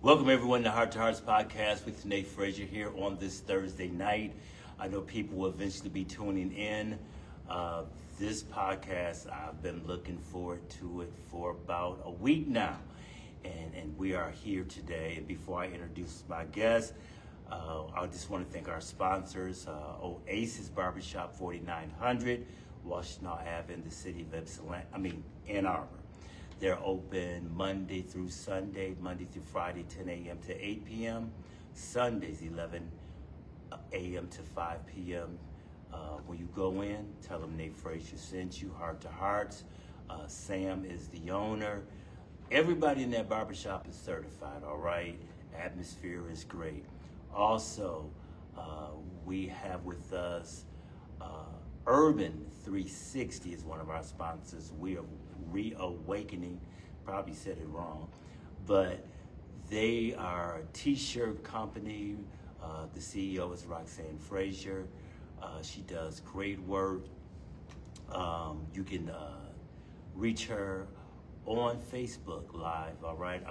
Welcome everyone to Heart to Hearts podcast with Nate Frazier here on this Thursday night. I know people will eventually be tuning in. This podcast, I've been looking forward to it for about a week now. And we are here today. And before I introduce my guest, I just want to thank our sponsors, Oasis Barbershop 4900, Washington Ave in the city of Ann Arbor. They're open Monday through Sunday, Monday through Friday, 10 a.m. to 8 p.m., Sundays, 11 a.m. to 5 p.m. When you go in, tell them Nate Frazier sent you, Heart to Hearts. Sam is the owner. Everybody in that barbershop is certified, all right? Atmosphere is great. Also, we have with us Urban 360 is one of our sponsors. We are reawakening, probably said it wrong, but they are a t-shirt company. The CEO is Nate Frazier. She does great work. You can reach her on Facebook Live, all right?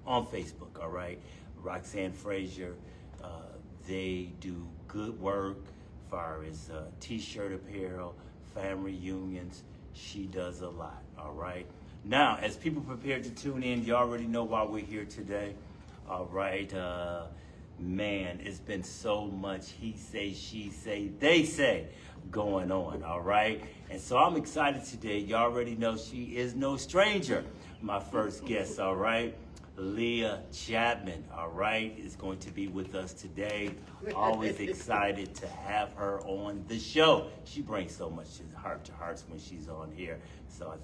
On Facebook, all right? Roxanne Frazier. They do good work as far as t-shirt apparel, family reunions. She does a lot, all right? Now, as people prepare to tune in, you already know why we're here today, all right? Man, it's been so much he say, she say, they say going on, all right? And so I'm excited today. You already know she is no stranger. My first guest, all right? Leah Chapman, all right, is going to be with us today. Always excited to have her on the show. She brings so much heart to hearts when she's on here. So I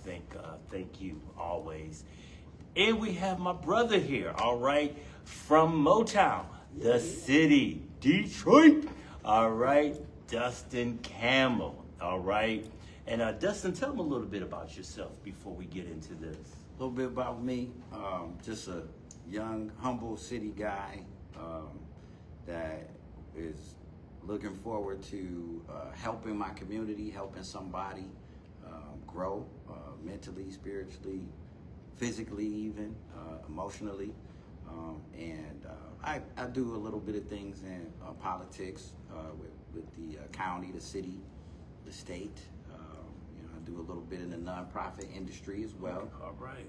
thank you always. And we have my brother here, all right, from Motown, the city, Detroit, all right, Dustin Campbell, all right. And Dustin, tell them a little bit about yourself before we get into this. A little bit about me, just a young, humble city guy that is looking forward to helping my community, helping somebody grow mentally, spiritually, physically even, emotionally. I do a little bit of things in politics with the county, the city, the state. I do a little bit in the nonprofit industry as well. All right.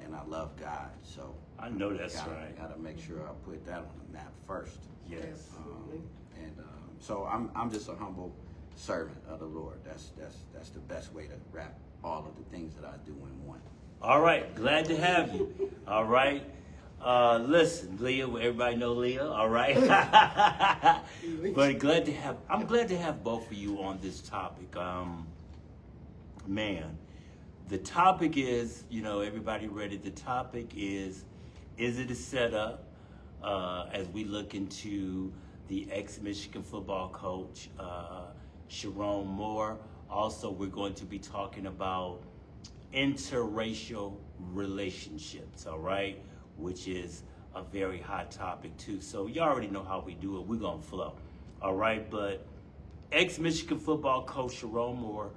And I love God, so I know that's right. Gotta make sure I put that on the map first. Yes. So I'm just a humble servant of the Lord. That's the best way to wrap all of the things that I do in one. All right, glad to have you. All right. Listen, Leah, everybody know Leah, all right? But I'm glad to have both of you on this topic. Man, the topic is, everybody ready? The topic is it a setup as we look into the ex-Michigan football coach, Sharon Moore. Also, we're going to be talking about interracial relationships, all right? Which is a very hot topic too. So you already know how we do it. We're going to flow, all right? But ex-Michigan football coach Sharon Moore,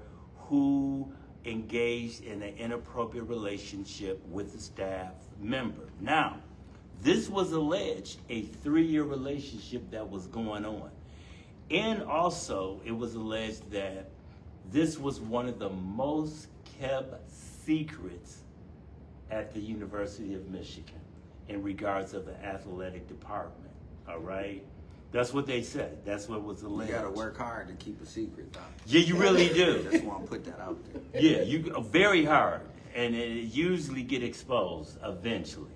who engaged in an inappropriate relationship with a staff member. Now, this was alleged a 3-year relationship that was going on. And also, it was alleged that this was one of the most kept secrets at the University of Michigan in regards of the athletic department, all right? That's what they said. That's what was alleged. You got to work hard to keep a secret, though. Yeah, you really do. Just want to put that out there. Yeah, you very hard, and it usually get exposed eventually.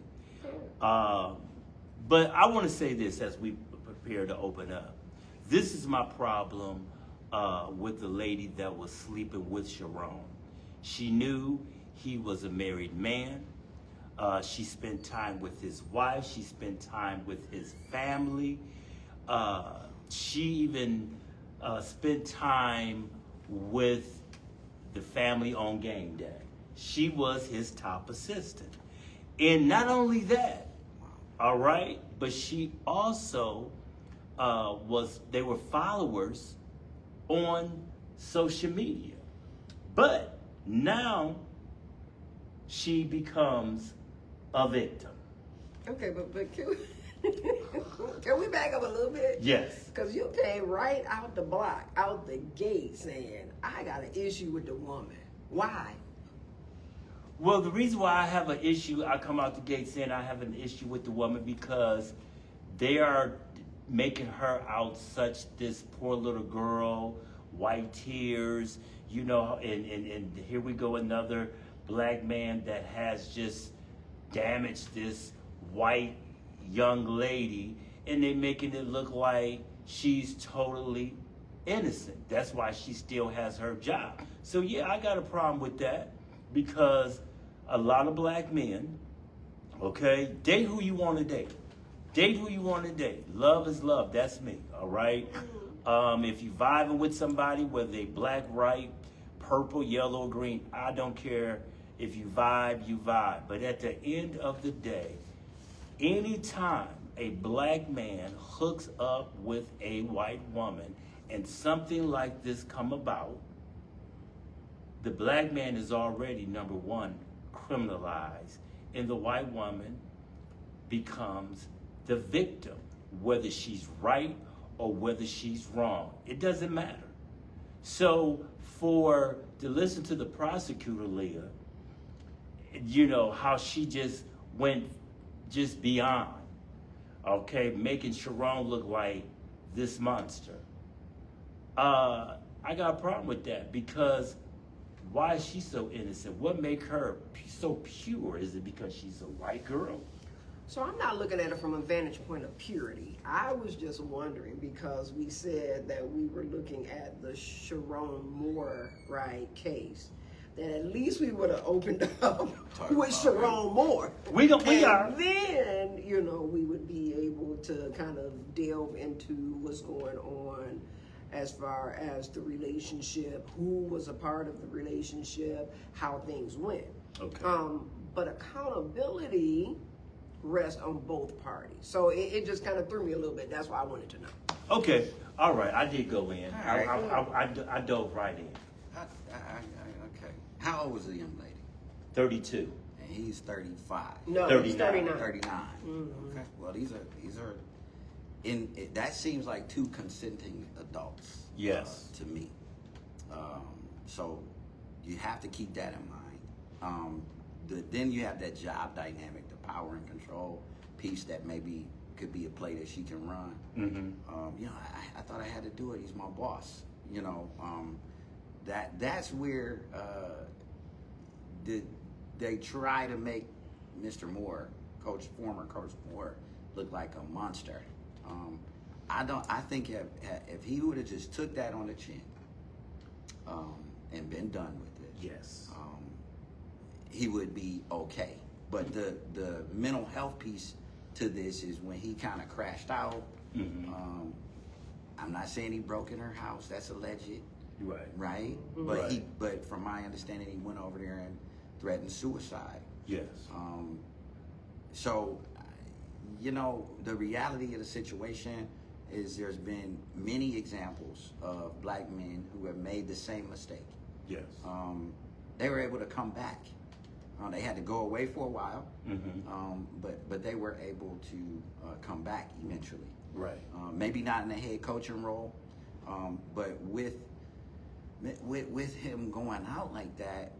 But I want to say this as we prepare to open up. This is my problem with the lady that was sleeping with Sharon. She knew he was a married man. She spent time with his wife. She spent time with his family. She even spent time with the family on game day. She was his top assistant. And not only that, all right, but she also they were followers on social media. But now she becomes a victim. Okay, but can we back up a little bit? Yes. Because you came right out the block, out the gate, saying, I got an issue with the woman. Why? Well, the reason why I have an issue, I come out the gate saying I have an issue with the woman because they are making her out such this poor little girl, white tears, you know, and here we go, another black man that has just damaged this white young lady, and they making it look like she's totally innocent. That's why she still has her job. So yeah, I got a problem with that because a lot of black men, okay, date who you want to date. Date who you want to date. Love is love. That's me, all right? If you vibing with somebody, whether they black, white, purple, yellow, or green, I don't care. If you vibe, you vibe. But at the end of the day, anytime a black man hooks up with a white woman and something like this come about, the black man is already, number one, criminalized, and the white woman becomes the victim, whether she's right or whether she's wrong. It doesn't matter. So to listen to the prosecutor, Leah, you know, how she just went just beyond, okay, making Sharon look like this monster. I got a problem with that because why is she so innocent? What make her so pure? Is it because she's a white girl? So I'm not looking at it from a vantage point of purity. I was just wondering because we said that we were looking at the Sharon Moore, right, case. That at least we would have opened up with Sharon Moore. We are. And then, you know, we would be able to kind of delve into what's going on as far as the relationship, who was a part of the relationship, how things went. Okay. But accountability rests on both parties. So it just kind of threw me a little bit. That's why I wanted to know. Okay. All right. I did go in. All right. I dove right in. Okay. How old was the young lady? 32. And he's 35. No, 39. he's 39. 39. Mm-hmm. Okay. Well, these are that seems like two consenting adults. Yes. To me. So you have to keep that in mind. Then you have that job dynamic, the power and control piece that maybe could be a play that she can run. Mm-hmm. You know, I thought I had to do it. He's my boss. You know, that's where they try to make Mr. Moore, former Coach Moore, look like a monster. I think if he would have just took that on the chin and been done with it, Yes. he would be okay. But the mental health piece to this is when he kind of crashed out. Mm-hmm. I'm not saying he broke in her house. That's alleged, Right. right? Right. But from my understanding, he went over there and threatened suicide. Yes. So, you know, the reality of the situation is there's been many examples of black men who have made the same mistake. Yes. They were able to come back. They had to go away for a while, Mm-hmm. but they were able to come back eventually. Right. Maybe not in a head coaching role, but with him going out like that,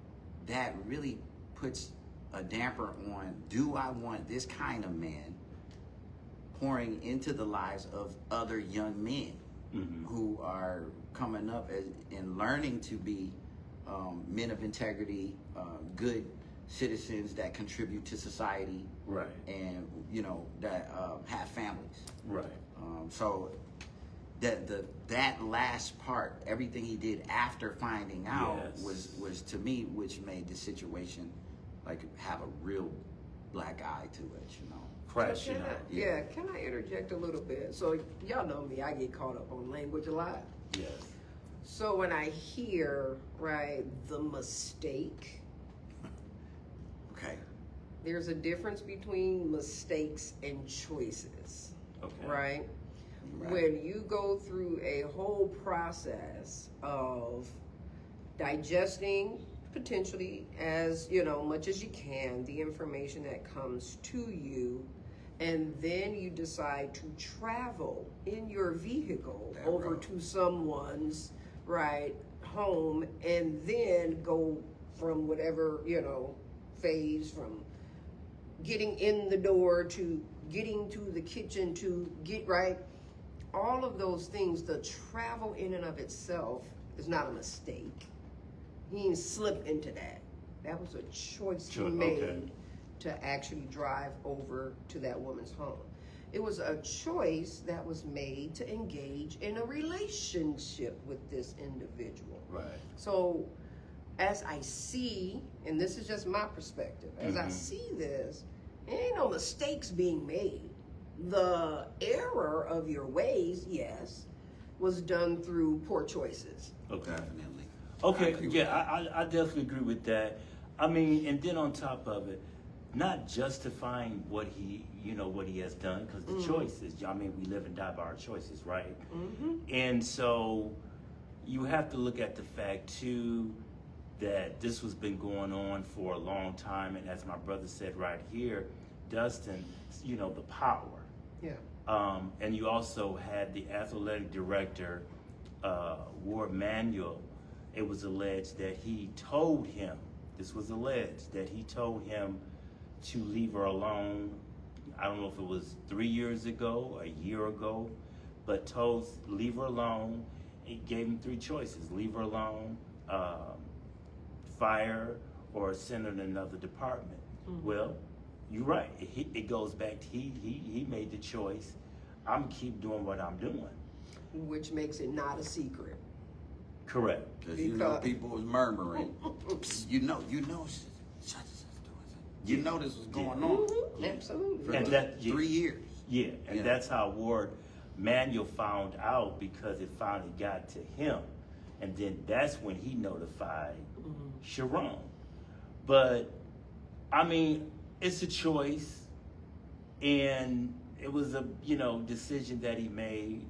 that really puts a damper on, do I want this kind of man pouring into the lives of other young men who are coming up and learning to be men of integrity, good citizens that contribute to society, Right. and you know that have families. Right. So that last part, everything he did after finding out, Yes. was to me, which made the situation like have a real black eye to it, you know. Crash. So You know. can I interject a little bit? So y'all know me, I get caught up on language a lot. Yes. So when I hear, right, the mistake, Okay. there's a difference between mistakes and choices, Okay. right? Right. When you go through a whole process of digesting, potentially as, you know, much as you can, the information that comes to you, and then you decide to travel in your vehicle That over road. to someone's home, and then go from whatever phase, from getting in the door to getting to the kitchen to get all of those things. The travel in and of itself is not a mistake. He didn't slip into that. That was a choice he made. Okay. To actually drive over to that woman's home. It was a choice that was made to engage in a relationship with this individual. Right. So, as I see, and this is just my perspective, as I see this, ain't no mistakes being made. The error of your ways, yes, was done through poor choices. Okay. Definitely. Okay. I definitely agree with that. I mean, and then on top of it, not justifying what he has done, because the choices. I mean, we live and die by our choices, right? And so you have to look at the fact too that this has been going on for a long time, and as my brother said right here, Dustin, the power. Yeah. And you also had the athletic director, Ward Manuel. It was alleged that he told him. This was alleged that he told him to leave her alone. I don't know if it was 3 years ago, a year ago, but told leave her alone. He gave him 3 choices: leave her alone, fire, or send her to another department. Well, you're right. It goes back to he made the choice. I'm gonna keep doing what I'm doing. Which makes it not a secret. Correct. Because people was murmuring. You know this was going on Absolutely. for And that- 3 years. Yeah, and Yeah. that's how Ward Manuel found out, because it finally got to him. And then that's when he notified Sharon. But, I mean, it's a choice. And it was a, decision that he made.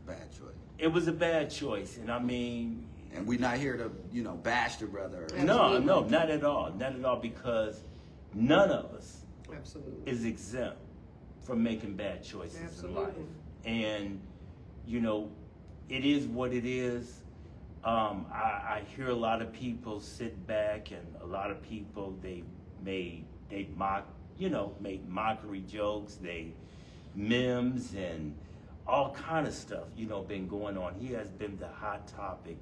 Bad choice. It was a bad choice. And I mean... And we're not here to, bash the brother. No, not at all. Not at all, because none of us Absolutely. is exempt from making bad choices in life. Absolutely. And, it is what it is. I hear a lot of people sit back, and a lot of people, made mockery jokes, memes and all kind of stuff, been going on. He has been the hot topic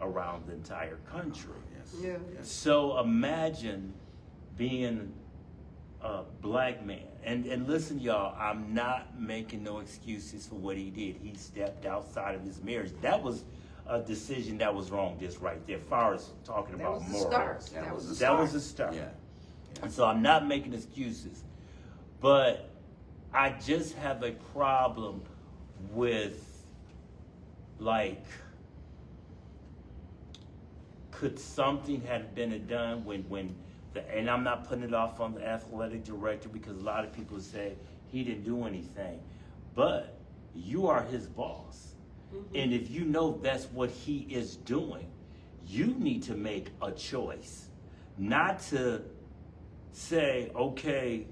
around the entire country. Yes. Yeah. Yes. So imagine being a black man. And listen, y'all, I'm not making no excuses for what he did. He stepped outside of his marriage. That was a decision that was wrong, just right there, as far as talking That about was the morals. start. That was the That was the start. Yeah. And so I'm not making excuses. But I just have a problem with, could something have been done and I'm not putting it off on the athletic director, because a lot of people say he didn't do anything. But you are his boss. And if you know that's what he is doing, you need to make a choice. Not to say, okay,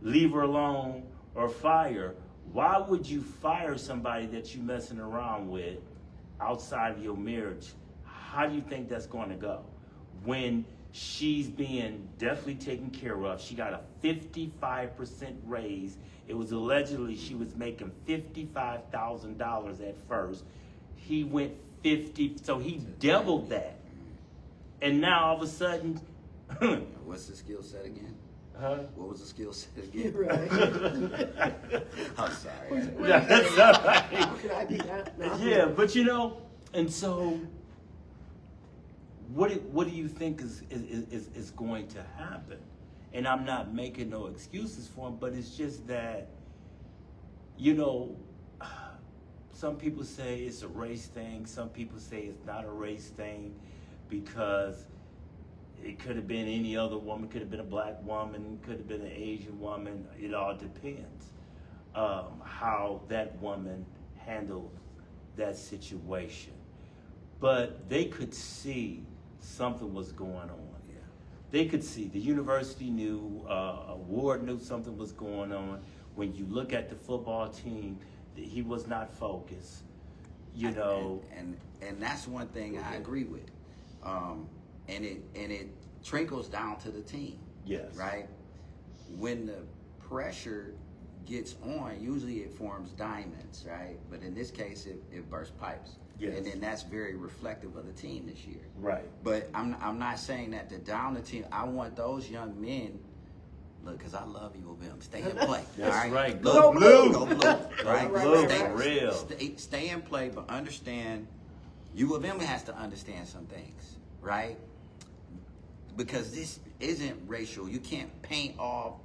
leave her alone or fire. Why would you fire somebody that you're messing around with outside of your marriage? How do you think that's going to go? When she's being definitely taken care of. She got a 55% raise. It was allegedly she was making $55,000 at first. He went 50, so he doubled that. And now all of a sudden, What's the skill set again? huh? What was the skill set again? Right. I'm sorry. Yeah, that's all right. How could I be that? No. Yeah, but and so what do you think is going to happen? And I'm not making no excuses for him, but it's just that, some people say it's a race thing. Some people say it's not a race thing, because it could have been any other woman, could have been a black woman, could have been an Asian woman. It all depends how that woman handled that situation. But they could see something was going on. They could see. The university knew, Ward knew something was going on when you look at the football team, he was not focused. You know, and that's one thing I agree with. And it trickles down to the team. Yes. Right? When the pressure gets on, usually it forms diamonds, right? But in this case, it bursts pipes. Yes. And then that's very reflective of the team this year. Right. But I'm not saying that to down the team. I want those young men, look, because I love U of M, stay and play. That's all right? right. Go blue. Go blue. Right? Blue, Stay, for real. Stay and play, but understand, U of M has to understand some things, right? Because this isn't racial. You can't paint all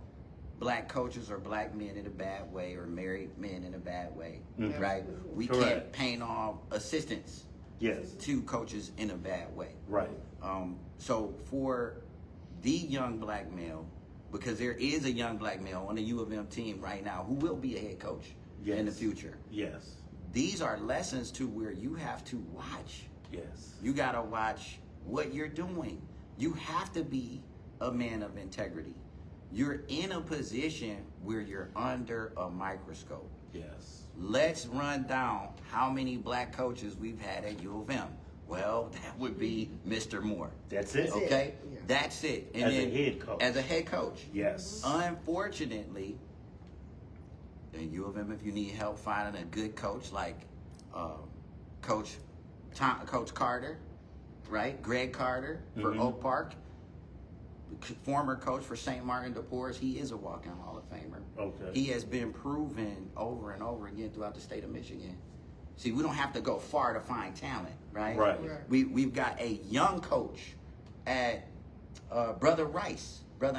black coaches or black men in a bad way or married men in a bad way, right? We Correct. can't paint all assistants Yes. to coaches in a bad way. Right. So for the young black male, because there is a young black male on the U of M team right now who will be a head coach in the future. Yes. These are lessons to where you have to watch. Yes. You got to watch what you're doing. You have to be a man of integrity. You're in a position where you're under a microscope. Yes. Let's run down how many black coaches we've had at U of M. Well, that would be Mr. Moore. That's it. Okay? Yeah. That's it. And As then, a head coach. As a head coach. Yes. Unfortunately, in U of M, if you need help finding a good coach like Coach Carter, right? Greg Carter for Oak Park, former coach for St. Martin de Porres. He is a walk-in Hall of Famer. Okay. He has been proven over and over again throughout the state of Michigan. See, we don't have to go far to find talent, right? Right. We've got a young coach at Brother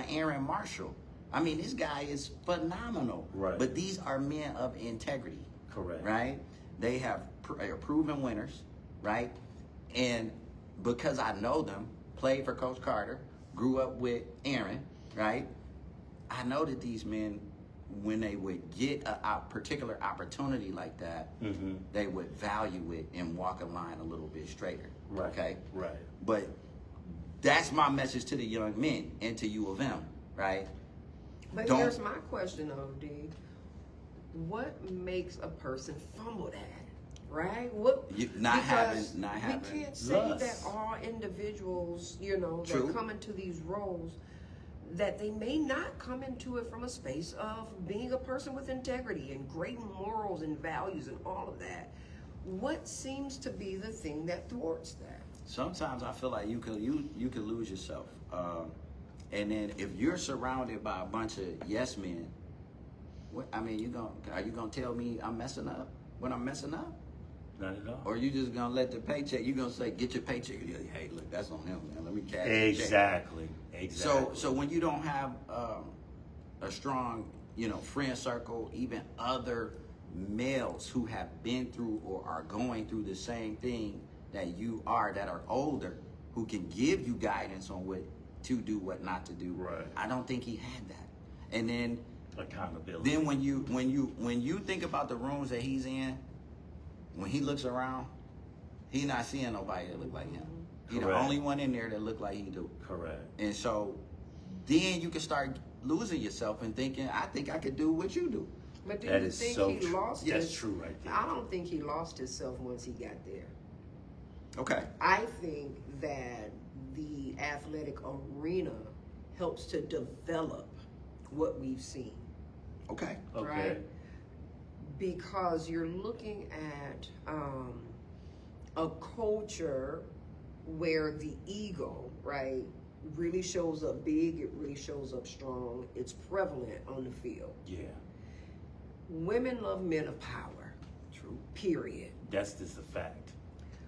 Aaron Marshall. I mean, this guy is phenomenal. Right. But these are men of integrity. Correct. Right? They have are proven winners, right? And because I know them, played for Coach Carter, grew up with Aaron, right? I know that these men, when they would get a particular opportunity like that, they would value it and walk a line a little bit straighter. Right. Okay? Right. But that's my message to the young men and to U of M, right? But here's my question, OD. What makes a person fumble that? Right? Not having we can't say lust. that all individuals, that True. come into these roles, that they may not come into it from a space of being a person with integrity and great morals and values and all of that. What seems to be the thing that thwarts that? Sometimes I feel like you could lose yourself, and then if you're surrounded by a bunch of yes men, are you gonna tell me I'm messing up when I'm messing up? Not at all. Or you just gonna let the paycheck? You gonna say get your paycheck? Hey, look, that's on him, man. Let me cash. Exactly. So when you don't have a strong, friend circle, even other males who have been through or are going through the same thing that you are, that are older, who can give you guidance on what to do, what not to do. Right. I don't think he had that. And then accountability. Then when you think about the rooms that he's in, when he looks around, he's not seeing nobody that look like him. He's the only one in there that look like he do. Correct. And so then you can start losing yourself and thinking, I think I could do what you do. But do That you is think so he true. lost That's his, true right there. I don't think he lost himself once he got there. Okay. I think that the athletic arena helps to develop what we've seen. Okay. Okay. Right? Because you're looking at a culture where the ego, right, really shows up big, it really shows up strong, it's prevalent on the field. Yeah. Women love men of power. True. Period. That's just a fact.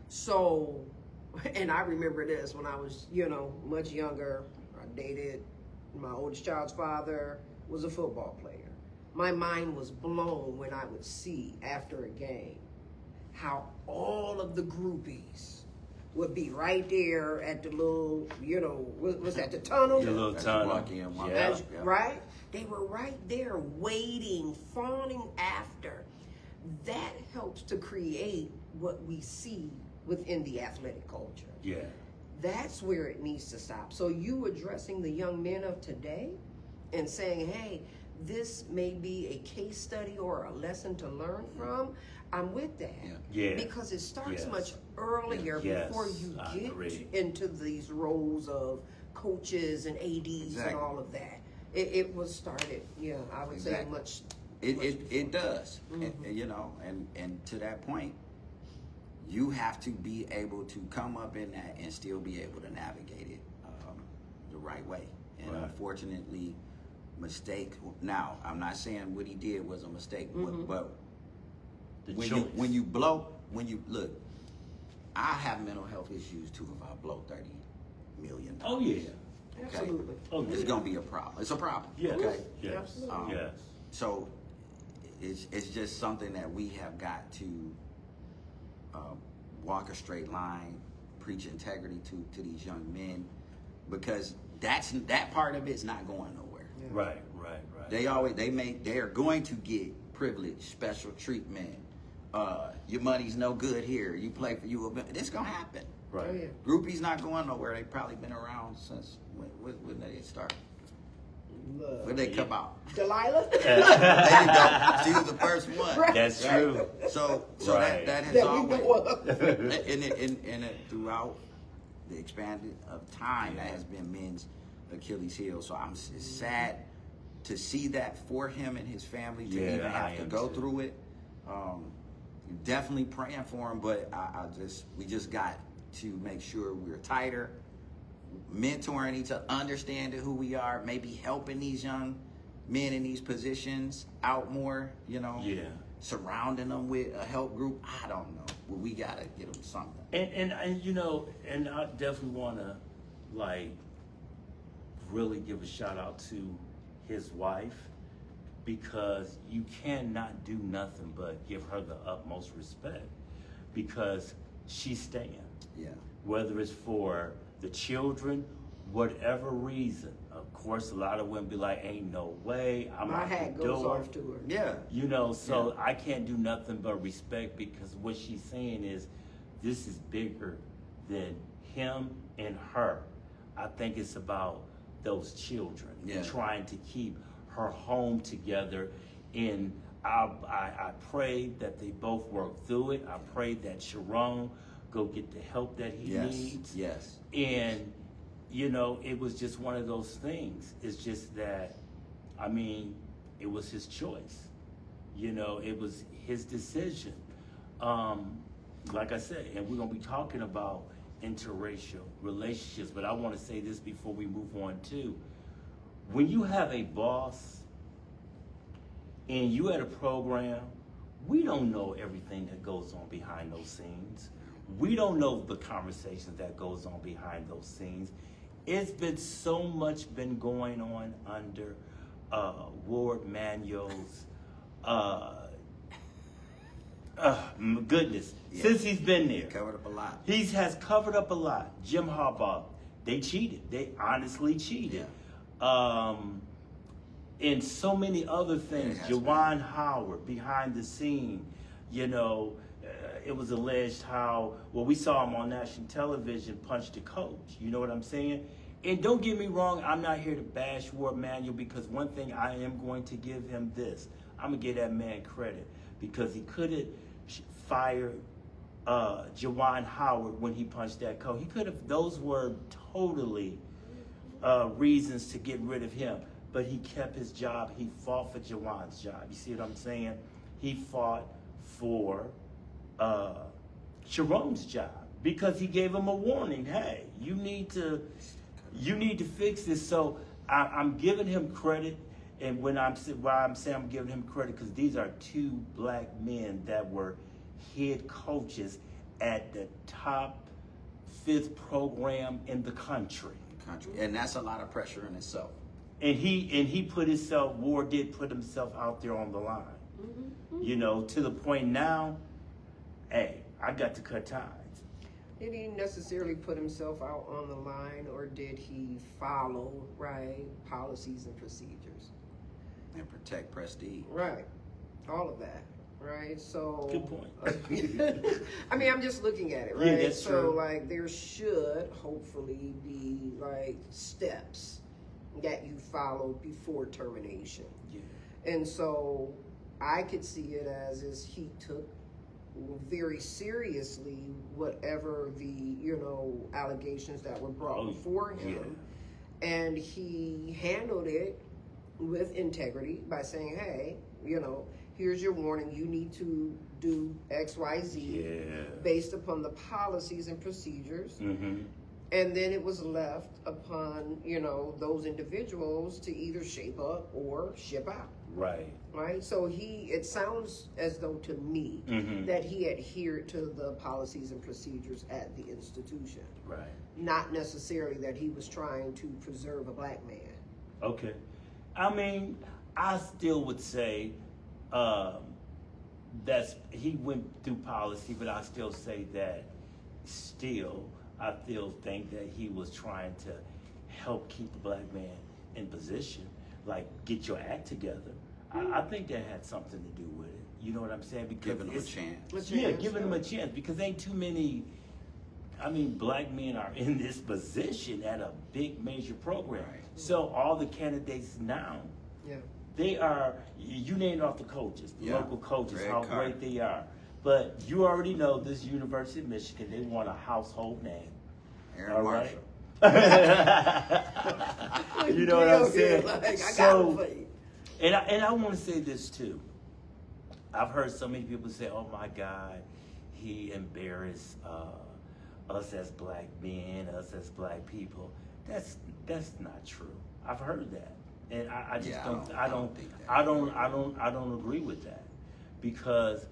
So, and I remember this when I was, much younger. I dated my oldest child's father, was a football player. My mind was blown when I would see after a game how all of the groupies would be right there at the little, was that the tunnel? The little tunnel. Walk in, walk Yeah. out. Yeah. Right? They were right there waiting, fawning after. That helps to create what we see within the athletic culture. Yeah. That's where it needs to stop. So you addressing the young men of today and saying, hey, this may be a case study or a lesson to learn from, I'm with that. Yeah. Because it starts Yes. much earlier Yes, before you I get agree. into these roles of coaches and ADs Exactly. and all of that. It was started, I would say Exactly. much. It does, and to that point, you have to be able to come up in that and still be able to navigate it the right way. And Right. unfortunately, Now, I'm not saying what he did was a mistake, but The when choice. you look, I have mental health issues too. If I blow $30 million, Oh yeah. okay? Absolutely. Oh, It's yeah. gonna be a problem. It's a problem. Yes. Okay. Yes. Absolutely. Yes. So it's just something that we have got to walk a straight line, preach integrity to these young men, because that part of it's not going nowhere. Right. They are going to get privilege, special treatment. Your money's no good here. You play for you. It's gonna happen. Right. Oh, yeah. Groupies not going nowhere. They've probably been around since when did they start? Love. When they come out? Delilah? There you go. She was the first one. Right. That's true. So Right. that has There we always go. and throughout the expanded of time, that has been men's Achilles heel. So it's sad to see that for him and his family to Yeah, even I have to am go too. through it. Definitely praying for him, but we just got to make sure we're tighter, mentoring each other, understanding who we are, maybe helping these young men in these positions out more, Yeah. surrounding them with a help group. I don't know, but we gotta get them something. And I definitely want to really give a shout out to his wife, because you cannot do nothing but give her the utmost respect, because she's staying. Yeah. Whether it's for the children, whatever reason. Of course, a lot of women be like, ain't no way, I'm My out hat the goes door. off to her. Yeah. So I can't do nothing but respect, because what she's saying is this is bigger than him and her. I think it's about those children and trying to keep her home together. And I pray that they both work through it. I pray that Sharon go get the help that he needs. Yes. And, it was just one of those things. It's just that, it was his choice. It was his decision. Like I said, and we're going to be talking about interracial relationships, but I want to say this before we move on too. When you have a boss and you at a program, we don't know everything that goes on behind those scenes. We don't know the conversations that goes on behind those scenes. It's been so much been going on under Ward Manuel's goodness, since he's been there. Covered up a lot. He has covered up a lot. Jim Harbaugh, they cheated. They honestly cheated. And so many other things. Jawan Howard, behind the scene, it was alleged how, we saw him on national television punch the coach. You know what I'm saying? And don't get me wrong, I'm not here to bash Ward Manuel, because one thing I am going to give him this. I'm going to give that man credit, because he could have fired Jawan Howard when he punched that coach. He could have, those were totally reasons to get rid of him. But he kept his job. He fought for Jawan's job. You see what I'm saying? He fought for Sharon's job, because he gave him a warning. Hey, you need to fix this. So I'm giving him credit. And why I'm saying I'm giving him credit, because these are two black men that were head coaches at the top 5th program in the country. And that's a lot of pressure in itself. And Ward did put himself out there on the line. To the point now, hey, I got to cut ties. Did he necessarily put himself out on the line, or did he follow, policies and procedures? And protect prestige. Right. All of that. Right. So Good point. I'm just looking at it, right? Yeah, that's so true. There should hopefully be steps that you follow before termination. Yeah. And so I could see it as is he took very seriously whatever the, allegations that were brought before him. Yeah. And he handled it with integrity by saying, hey, here's your warning. You need to do X, Y, Z based upon the policies and procedures. Mm-hmm. And then it was left upon, those individuals to either shape up or ship out. Right. Right. So it sounds as though to me that he adhered to the policies and procedures at the institution. Right. Not necessarily that he was trying to preserve a black man. Okay. I mean, I still would say he went through policy, but I still say that I still think that he was trying to help keep the black man in position, like get your act together. I think that had something to do with it. You know what I'm saying? Because giving him a chance. Yeah, giving him a chance, because ain't too many. I mean, black men are in this position at a big major program. Right. So all the candidates now, they are. You named off the coaches, the local coaches, how great they are. But you already know this University of Michigan, they want a household name. Aaron Marshall. You know what I'm saying? And I want to say this too. I've heard so many people say, "Oh my God, he embarrassed us as black men, us as black people." That's not true. I've heard that, and I just I don't agree with that, because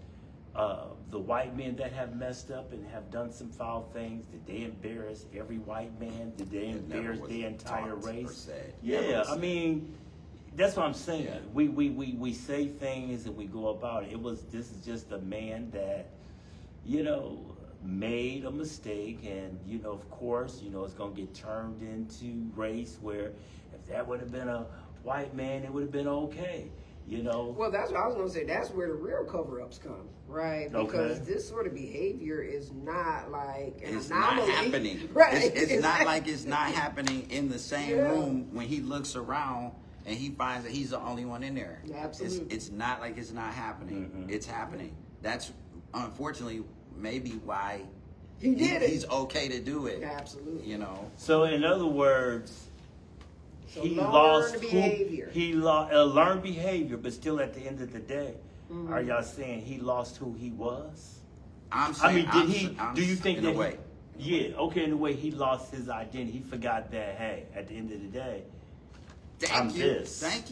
the white men that have messed up and have done some foul things, did they embarrass every white man? Did they embarrass the entire race? Yeah, I mean, that's what I'm saying. Yeah. We say things and we go about it. This is just a man that, made a mistake, and of course, it's gonna get turned into race, where if that would have been a white man, it would have been okay. Well, that's what I was going to say. That's where the real cover-ups come, right? Because this sort of behavior is not like an it's anomaly. Not happening. Right. It's not like it's not happening in the same room when he looks around and he finds that he's the only one in there. Absolutely. It's not like it's not happening. Mm-hmm. It's happening. That's unfortunately maybe why he's okay to do it. Absolutely. So in other words, so he learned behavior. He learned behavior, but still at the end of the day, are y'all saying he lost who he was? I'm saying. Do you think in that? A way. Yeah, okay. In a way, he lost his identity. He forgot that. Hey, at the end of the day, Thank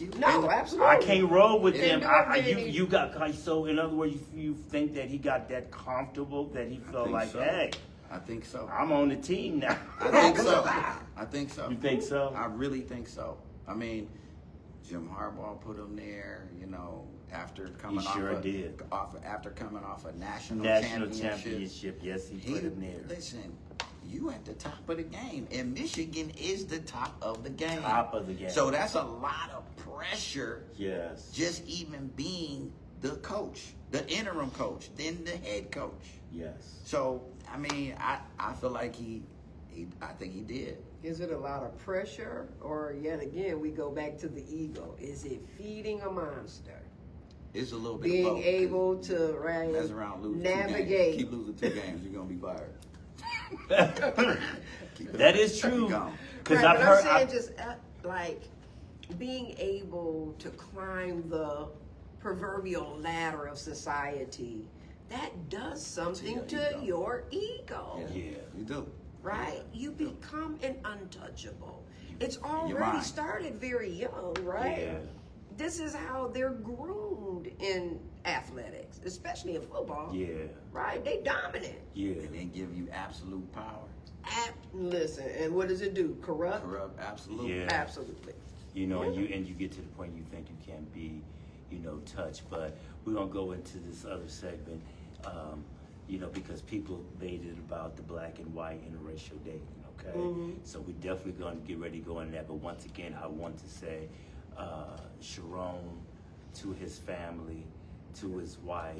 you. No, absolutely. I can't roll with them. You got so. In other words, you think that he got that comfortable that he felt like, hey. I think so. I'm on the team now. I think so. You think so? I really think so. I mean, Jim Harbaugh put him there, after coming after coming off a national championship. Yes, he put him there. Listen, you at the top of the game, and Michigan is the top of the game. Top of the game. So that's a lot of pressure. Yes. Just even being the coach, the interim coach, then the head coach. Yes. So I mean, I feel like I think he did. Is it a lot of pressure, or yet again we go back to the ego? Is it feeding a monster? It's a little bit being of both. able to mess around, lose navigate. 2 games. Keep losing 2 games, you're gonna be fired. That is true. Because I've heard. I'm saying just like being able to climb the proverbial ladder of society. That does something to your ego. Yeah, you do. Right? You become an untouchable. It's already started very young, right? Yeah. This is how they're groomed in athletics, especially in football. Yeah. Right? They dominant. Yeah. And they give you absolute power. Listen, and what does it do? Corrupt? Corrupt, absolutely. Yeah. Absolutely. And you get to the point you think you can't be, touched. But we're gonna go into this other segment, because people made it about the black and white interracial dating. Okay, so we're definitely gonna get ready to go in that. But once again, I want to say, Sharon, to his family, to his wife,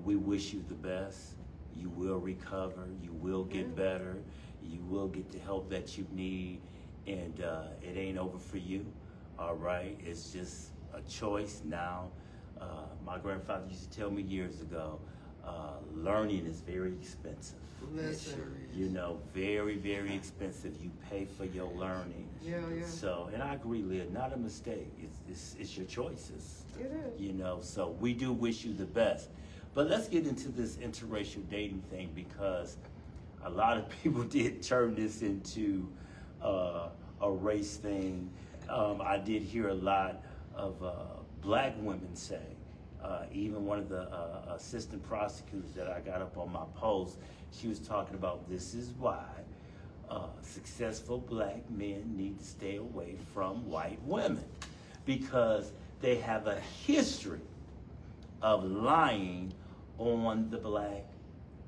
we wish you the best. You will recover. You will get better. You will get the help that you need. And it ain't over for you, all right? It's just a choice now. My grandfather used to tell me years ago, learning is very expensive. Listen. You know, very, very expensive. You pay for your learning. Yeah. So, and I agree, Leah, not a mistake. It's your choices. It is. You know, so we do wish you the best. But let's get into this interracial dating thing, because a lot of people did turn this into a race thing. I did hear a lot of black women say, even one of the assistant prosecutors that I got up on my post, she was talking about this is why successful black men need to stay away from white women, because they have a history of lying on the black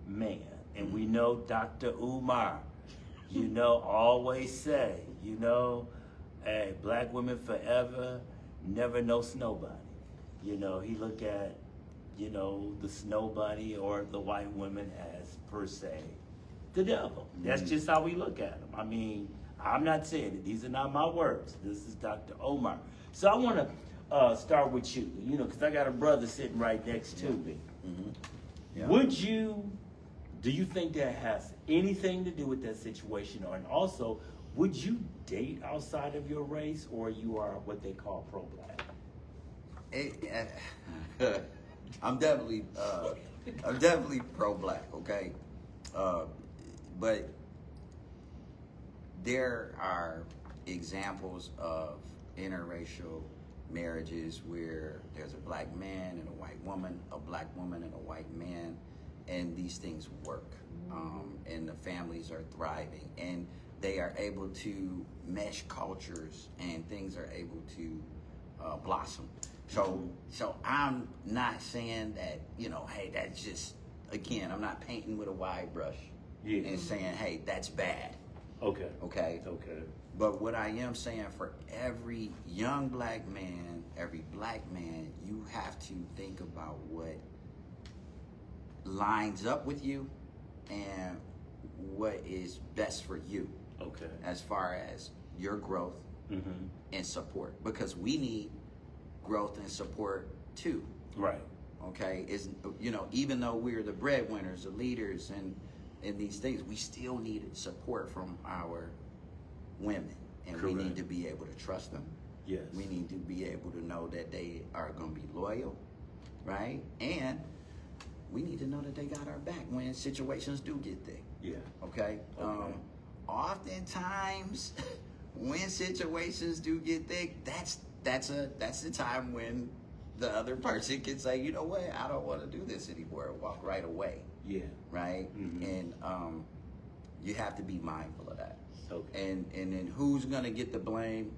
man. And we know Dr. Umar, you know, always say, you know, hey, black women forever, never know snow bunny. You know, he look at, you know, the snow bunny or the white women as, per se, the devil. That's just how we look at them. I mean, I'm not saying it. These are not my words. This is Dr. Omar. So I want to start with you, you know, because I got a brother sitting right next to me. Yeah. Do you think that has anything to do with that situation? And also, would you date outside of your race, or you are what they call pro-black? I'm definitely pro-black, okay? But there are examples of interracial marriages where there's a black man and a white woman, a black woman and a white man, and these things work, and the families are thriving, and they are able to mesh cultures, and things are able to blossom. So I'm not saying that, you know, hey, that's just, again, I'm not painting with a wide brush and saying, hey, that's bad. Okay. But what I am saying, for every young black man, every black man, you have to think about what lines up with you and what is best for you. Okay. As far as your growth and support, because we need growth and support too. Right. Okay. Is, you know, even though we're the breadwinners, the leaders, and these things, we still need support from our women, and Correct. we need to be able to trust them. Yes. We need to be able to know that they are going to be loyal, right? And we need to know that they got our back when situations do get thick. Yeah. Okay. Oftentimes, when situations do get thick, that's the time when the other person can say, you know what, I don't want to do this anymore, and walk right away. Yeah. Right. And you have to be mindful of that. Okay. And then who's gonna get the blame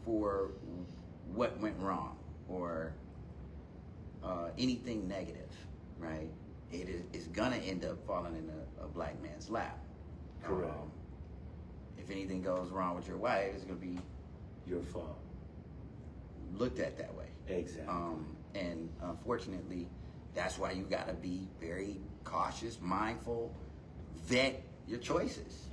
for what went wrong, or anything negative, right? It's gonna end up falling in a black man's lap. Correct. If anything goes wrong with your wife, it's gonna be Your fault. looked at that way. Exactly. And unfortunately, that's why you gotta be very cautious, mindful, vet your choices.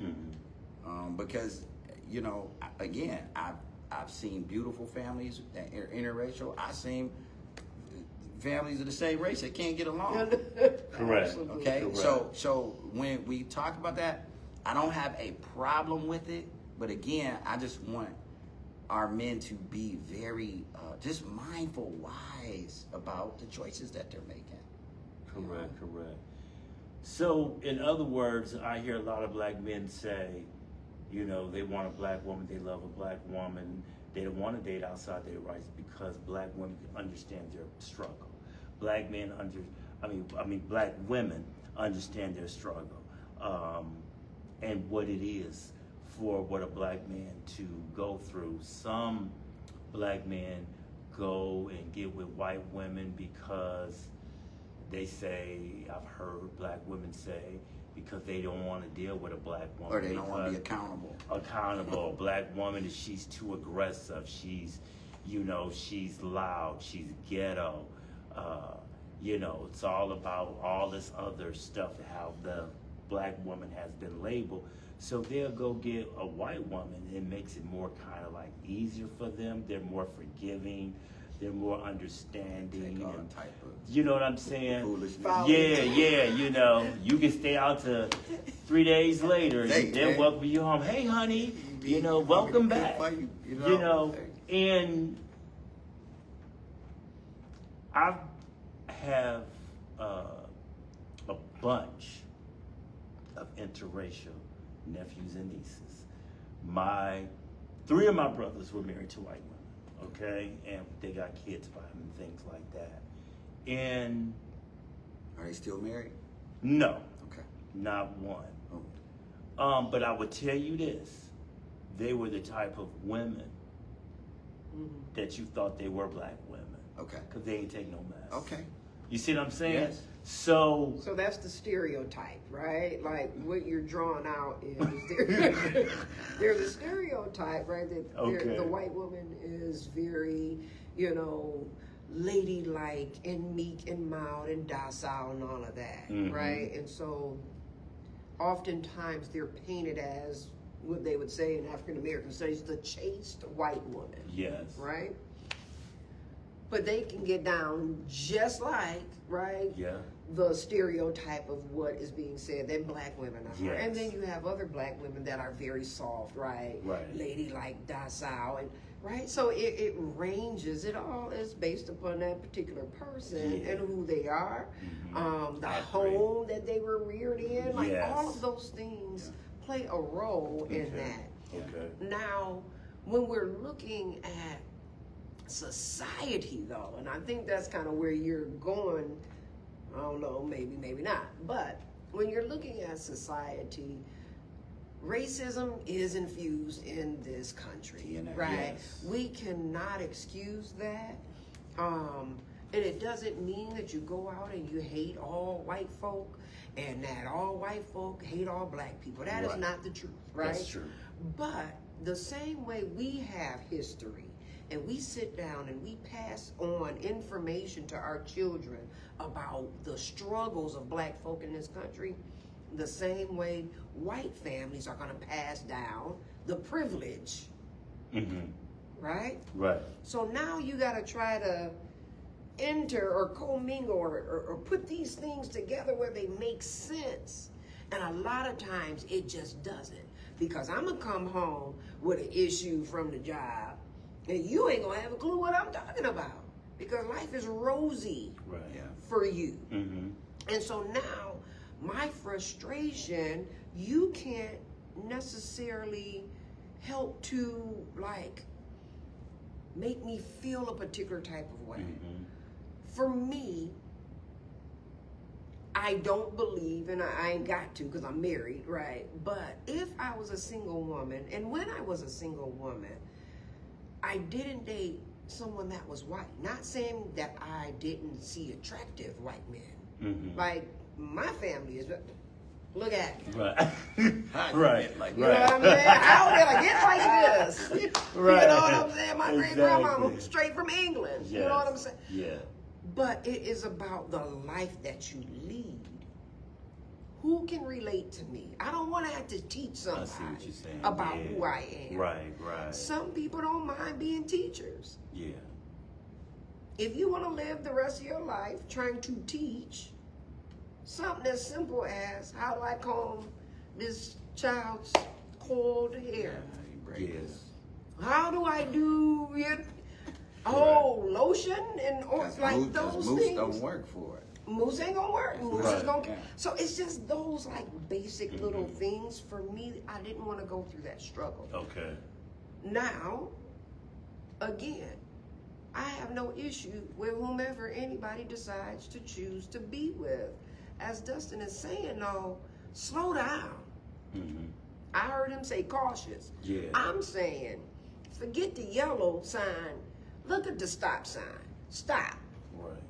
Because, you know, again, I've seen beautiful families that are interracial. I've seen families of the same race that can't get along. Correct. Okay, Correct. so when we talk about that, I don't have a problem with it, but again, I just want our men to be very just mindful, wise about the choices that they're making. Correct. So, in other words, I hear a lot of black men say, you know, they want a black woman, they love a black woman, they don't want to date outside their rights because black women understand their struggle. Black men black women understand their struggle, and what it is for what a black man to go through. Some black men go and get with white women because they say, I've heard black women say, because they don't want to deal with a black woman. Or they don't want to be accountable. A black woman, she's too aggressive. She's, you know, she's loud. She's ghetto. You know, it's all about all this other stuff, how the black woman has been labeled. So they'll go get a white woman. It makes it more kind of like easier for them. They're more forgiving. They're more understanding. Take all And, type of you know what I'm saying? foolishness. Foul. Yeah, you know, you can stay out to 3 days later and Hey, they'll hey. welcome you home. Hey, honey, you know, You welcome cook back. for you, You know, and I have a bunch of interracial nephews and nieces. Three of my brothers were married to white women, okay? And they got kids by them and things like that. And Are they still married? no, Okay. not one. Oh. But I would tell you this, they were the type of women that you thought they were black women. Okay. Because they ain't take no mess. Okay. You see what I'm saying? Yes. So that's the stereotype, right? Like what you're drawing out is there's a stereotype, right? That Okay. the white woman is very, you know, ladylike and meek and mild and docile and all of that, right? And so oftentimes they're painted as what they would say in African American studies, the chaste white woman. yes. Right? But they can get down just like, right? Yeah. The stereotype of what is being said that black women are. Yes. And then you have other black women that are very soft, right? Right. Ladylike, docile, and right? So it ranges. It all is based upon that particular person Yeah. and who they are, the I agree. home that they were reared in. Like Yes. all of those things play a role in Okay. that. Okay. Now, when we're looking at society, though, and I think that's kind of where you're going, I don't know, maybe not, but when you're looking at society, racism is infused in this country, DNA, right? yes. We cannot excuse that. And it doesn't mean that you go out and you hate all white folk and that all white folk hate all black people. That is Right. not the truth, right? That's true. But the same way we have history and we sit down and we pass on information to our children about the struggles of black folk in this country, the same way white families are going to pass down the privilege, right? Right. So now you got to try to enter or commingle or put these things together where they make sense. And a lot of times it just doesn't. Because I'm going to come home with an issue from the job and you ain't going to have a clue what I'm talking about. Because life is rosy Right. Yeah. for you. Mm-hmm. And so now my frustration, you can't necessarily help to like make me feel a particular type of way. For me, I don't believe, and I ain't got to because I'm married, right? But if I was a single woman, and when I was a single woman, I didn't date someone that was white. Not saying that I didn't see attractive white men. Like, my family is, look at me. Right. How Right. you like You know what I'm saying? How did I get like this? Right. You know what I'm saying? My great grandmama Exactly. was straight from England. You Yes. know what I'm saying? Yeah. But it is about the life that you lead. Who can relate to me? I don't want to have to teach I somebody see what you're saying. about Yeah. who I am. Right. Some people don't mind being teachers. Yeah. If you want to live the rest of your life trying to teach, something as simple as how do I comb this child's coiled hair? Yes. How do I do it? Oh, lotion and or like those Moose things. don't work for it. Moose ain't gonna work. Moose Right. is gonna. Yeah. So it's just those like basic little things. For me, I didn't want to go through that struggle. Okay. Now, again, I have no issue with whomever anybody decides to choose to be with. As Dustin is saying, though, slow down. I heard him say cautious. Yeah. I'm saying, forget the yellow sign. Look at the stop sign. Stop. Right.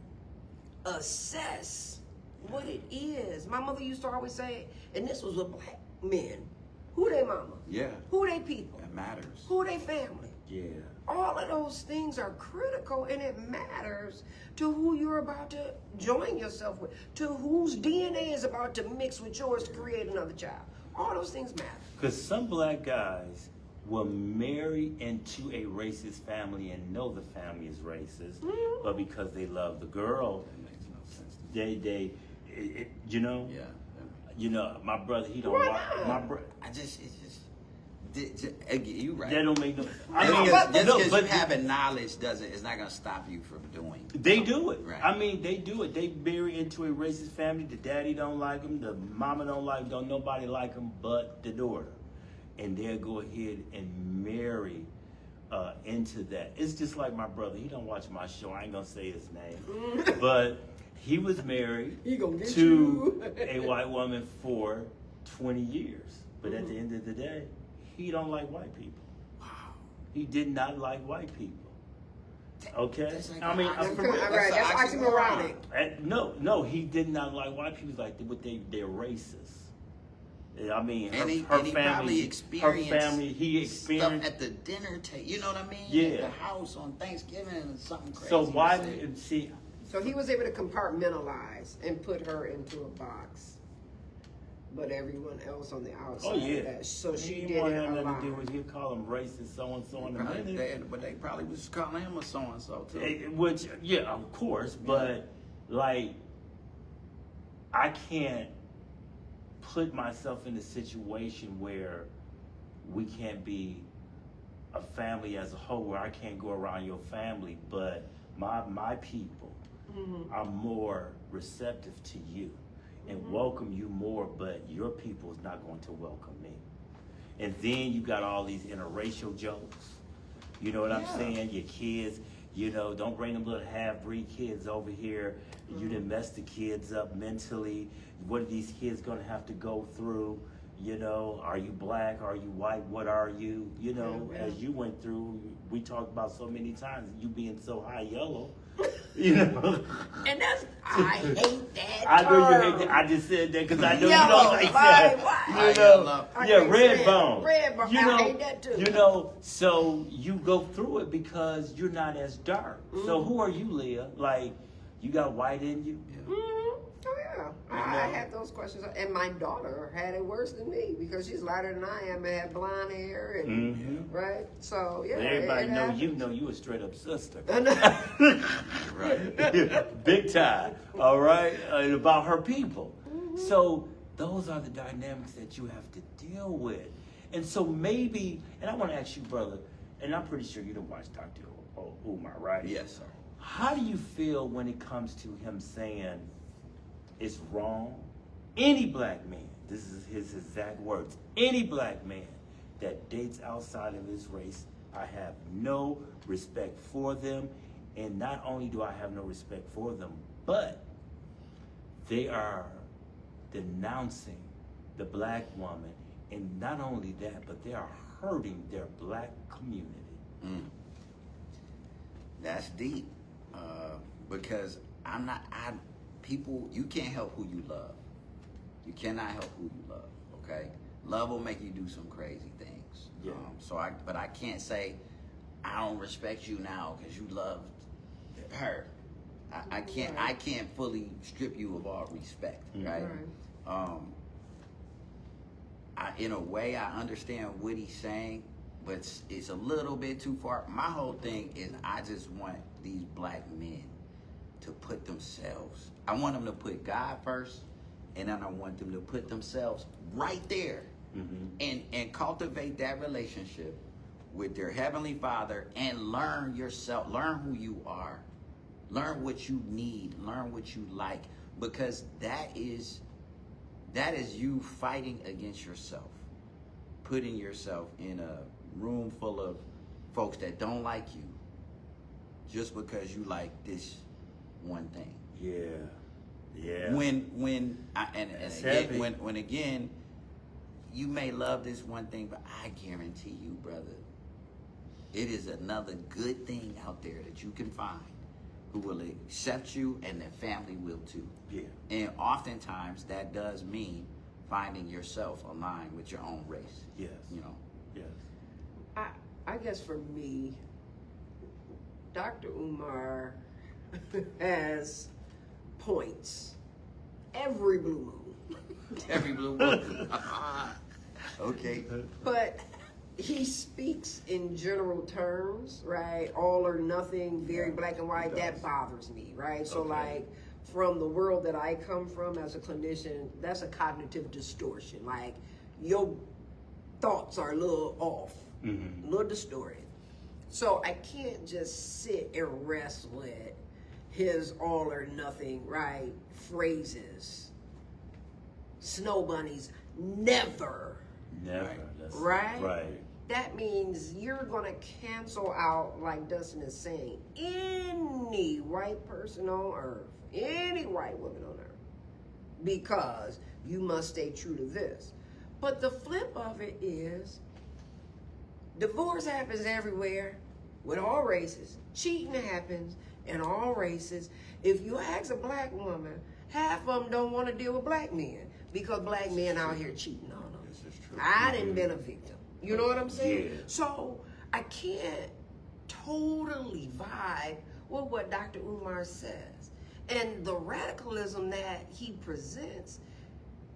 Assess what it is. My mother used to always say, and this was with black men. Who they mama? Yeah. Who they people? That matters. Who they family? Yeah. All of those things are critical, and it matters to who you're about to join yourself with, to whose DNA is about to mix with yours to create another child. All those things matter. Because some black guys will marry into a racist family and know the family is racist, but because they love the girl, That makes no sense. you know, Yeah. you know, my brother, he don't Why watch not? my brother. You right. That don't make no. Just because but you having knowledge it's not gonna stop you from doing. they do it. Right. I mean, they do it. They marry into a racist family. The daddy don't like him. The mama don't like him. Don't nobody like him but the daughter. And they'll go ahead and marry into that. It's just like my brother. He don't watch my show. I ain't gonna say his name, but he was married He gonna get to you. a white woman for 20 years. But at the end of the day, he don't like white people. Wow. He did not like white people. Okay? That's like I mean, an I'm oxymoron. Right, that's oxymoronic. no, he did not like white people. He's like, they're racist. I mean, And he her probably family, experienced he experienced. stuff at the dinner table. You know what I mean? Yeah. At the house on Thanksgiving and something crazy. So why, to say. see, So he was able to compartmentalize and put her into a box, but everyone else on the outside. oh yeah. That, so she he did want it to have nothing to do alive. with. He'd call him racist, so and so, and But they probably was calling him a so and so too. Which, yeah, of course, but like, I can't put myself in a situation where we can't be a family as a whole, where I can't go around your family, but my people are more receptive to you and welcome you more, but your people is not going to welcome me. And then you got all these interracial jokes. You know what I'm saying? Your kids, you know, don't bring them little half-breed kids over here. You done messed the kids up mentally. What are these kids gonna have to go through? You know, are you black? Are you white? What are you? You know, as you went through, we talked about so many times, you being so high yellow. You know, And I hate that. I know you term. hate that. I just said that because I know Yellow, you don't like that. why? You know, I yeah, can't red stand bone. red bone. You I know, hate that too. you know. So you go through it because you're not as dark. So who are you, Leah? Like, you got white in you? Oh yeah, I had those questions, and my daughter had it worse than me because she's lighter than I am and had blonde hair, and right. So yeah, Everybody it know happens. you a straight up sister. I know. Right. Big time. All right, and about her people. So those are the dynamics that you have to deal with. And so maybe, and I want to ask you, brother, and I'm pretty sure you don't watch Dr. Umar, right? Yes, sir. How do you feel when it comes to him saying it's wrong? Any black man, this is his exact words, any black man that dates outside of his race, I have no respect for them. And not only do I have no respect for them, but they are denouncing the black woman. And not only that, but they are hurting their black community. That's deep. Because people, you can't help who you love. You cannot help who you love, okay? Love will make you do some crazy things. Yeah. But I can't say, I don't respect you now because you loved her. I can't fully strip you of all respect, right? In a way, I understand what he's saying, but it's a little bit too far. My whole thing is I just want these black men to put themselves, I want them to put God first, and then I want them to put themselves right there and cultivate that relationship with their Heavenly Father and learn yourself, learn who you are, learn what you need, learn what you like, because that is you fighting against yourself, putting yourself in a room full of folks that don't like you just because you like this one thing. Yeah. When again, you may love this one thing, but I guarantee you, brother, it is another good thing out there that you can find who will accept you, and their family will too. Yeah. And oftentimes that does mean finding yourself aligned with your own race. Yes. You know. I guess for me, Dr. Umar has points every blue moon. Every blue moon. Okay. But he speaks in general terms, right? All or nothing, very black and white. That bothers me, right? So, like, from the world that I come from as a clinician, that's a cognitive distortion. Like, your thoughts are a little off, a little distorted. So I can't just sit and rest with his all or nothing, right, phrases. Snow bunnies, never. Never. Right? Right. That means you're going to cancel out, like Dustin is saying, any white person on earth, any white woman on earth, because you must stay true to this. But the flip of it is, divorce happens everywhere with all races. Cheating happens in all races. If you ask a black woman, half of them don't want to deal with black men because black men out here cheating on them. This is true. I didn't been a victim. You know what I'm saying? Yeah. So I can't totally vibe with what Dr. Umar says. And the radicalism that he presents,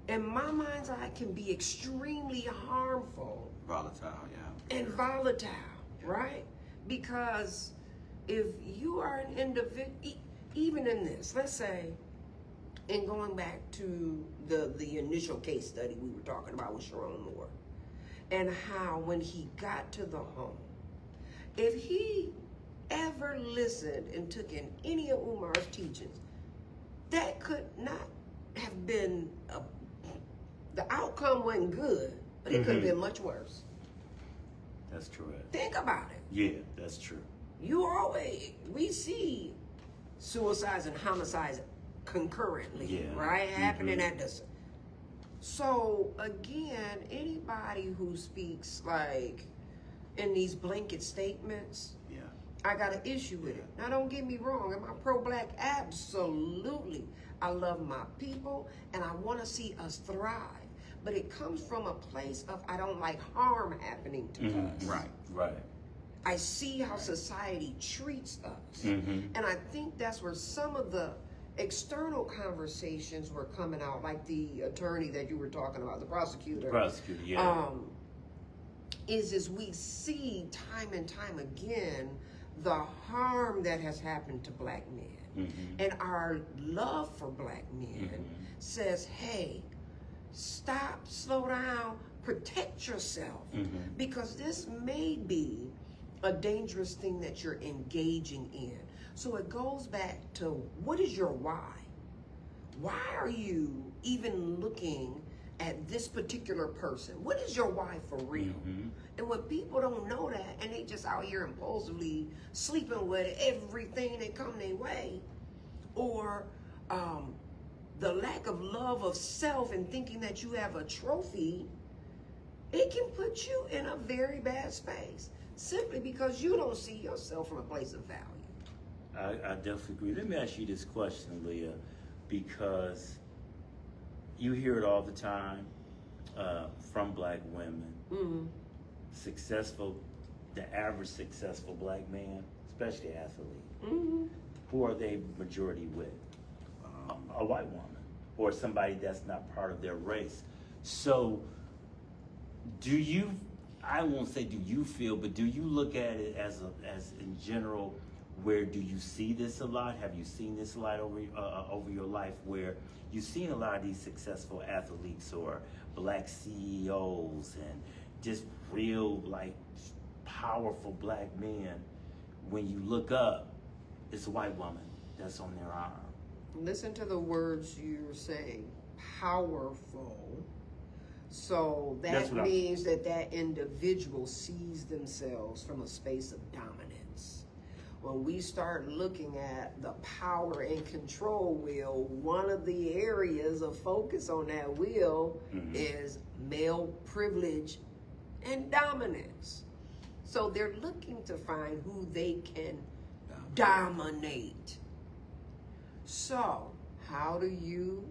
in my mind's eye, can be extremely harmful. Volatile, yeah. And volatile, right? Because if you are an individual, even in this, let's say, and going back to the initial case study we were talking about with Sharon Moore, and how when he got to the home, if he ever listened and took in any of Umar's teachings, that could not have been, the outcome wasn't good, but it could have been much worse. That's correct. Think about it. Yeah, that's true. We see suicides and homicides concurrently, Yeah. right? Happening at this. So again, anybody who speaks like in these blanket statements, Yeah. I got an issue with it. Now don't get me wrong, am I pro-black? Absolutely. I love my people and I want to see us thrive. But it comes from a place of I don't like harm happening to us. Right. I see how society treats us. And I think that's where some of the external conversations were coming out, like the attorney that you were talking about, the prosecutor. Is we see time and time again the harm that has happened to black men. And our love for black men says, hey, stop, slow down, protect yourself. Because this may be a dangerous thing that you're engaging in. So it goes back to, what is your why? Why are you even looking at this particular person? What is your why for real? And when people don't know that, and they just out here impulsively sleeping with everything that come their way, or the lack of love of self and thinking that you have a trophy, it can put you in a very bad space, simply because you don't see yourself from a place of value. I definitely agree. Let me ask you this question, Leah, because you hear it all the time from black women. Successful, the average successful black man, especially athlete, who are they majority with? A white woman or somebody that's not part of their race. So do you, I won't say do you feel, but do you look at it as in general, where do you see this a lot? Have you seen this a lot over your life, where you've seen a lot of these successful athletes or black CEOs and just real like powerful black men, when you look up, it's a white woman that's on their arm? Listen to the words you're saying, powerful. So that means that individual sees themselves from a space of dominance. When we start looking at the power and control wheel, one of the areas of focus on that wheel is male privilege and dominance. So they're looking to find who they can dominate. So how do you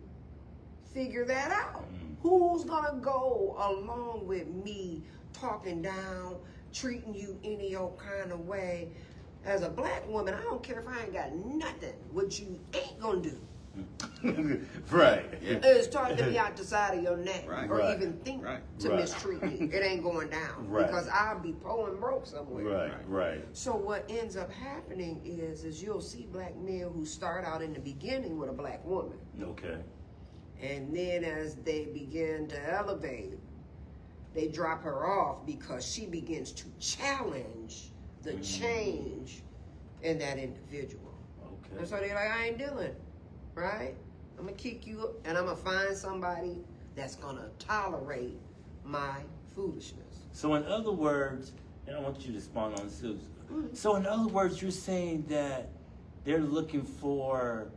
figure that out? Who's gonna go along with me talking down, treating you any old kind of way? As a black woman, I don't care if I ain't got nothing. What you ain't gonna do Right. Yeah. It's starting to be out the side of your neck, Right. or Right. even think Right. to Right. mistreat me. It ain't going down Right. because I'll be poor and broke somewhere. Right. So what ends up happening is you'll see black men who start out in the beginning with a black woman, Okay. and then as they begin to elevate, they drop her off because she begins to challenge the change in that individual. Okay. And so they're like, I ain't dealing, right? I'm gonna kick you up, and I'm gonna find somebody that's gonna tolerate my foolishness. So in other words, and I want you to respond on this too. So in other words, you're saying that they're looking for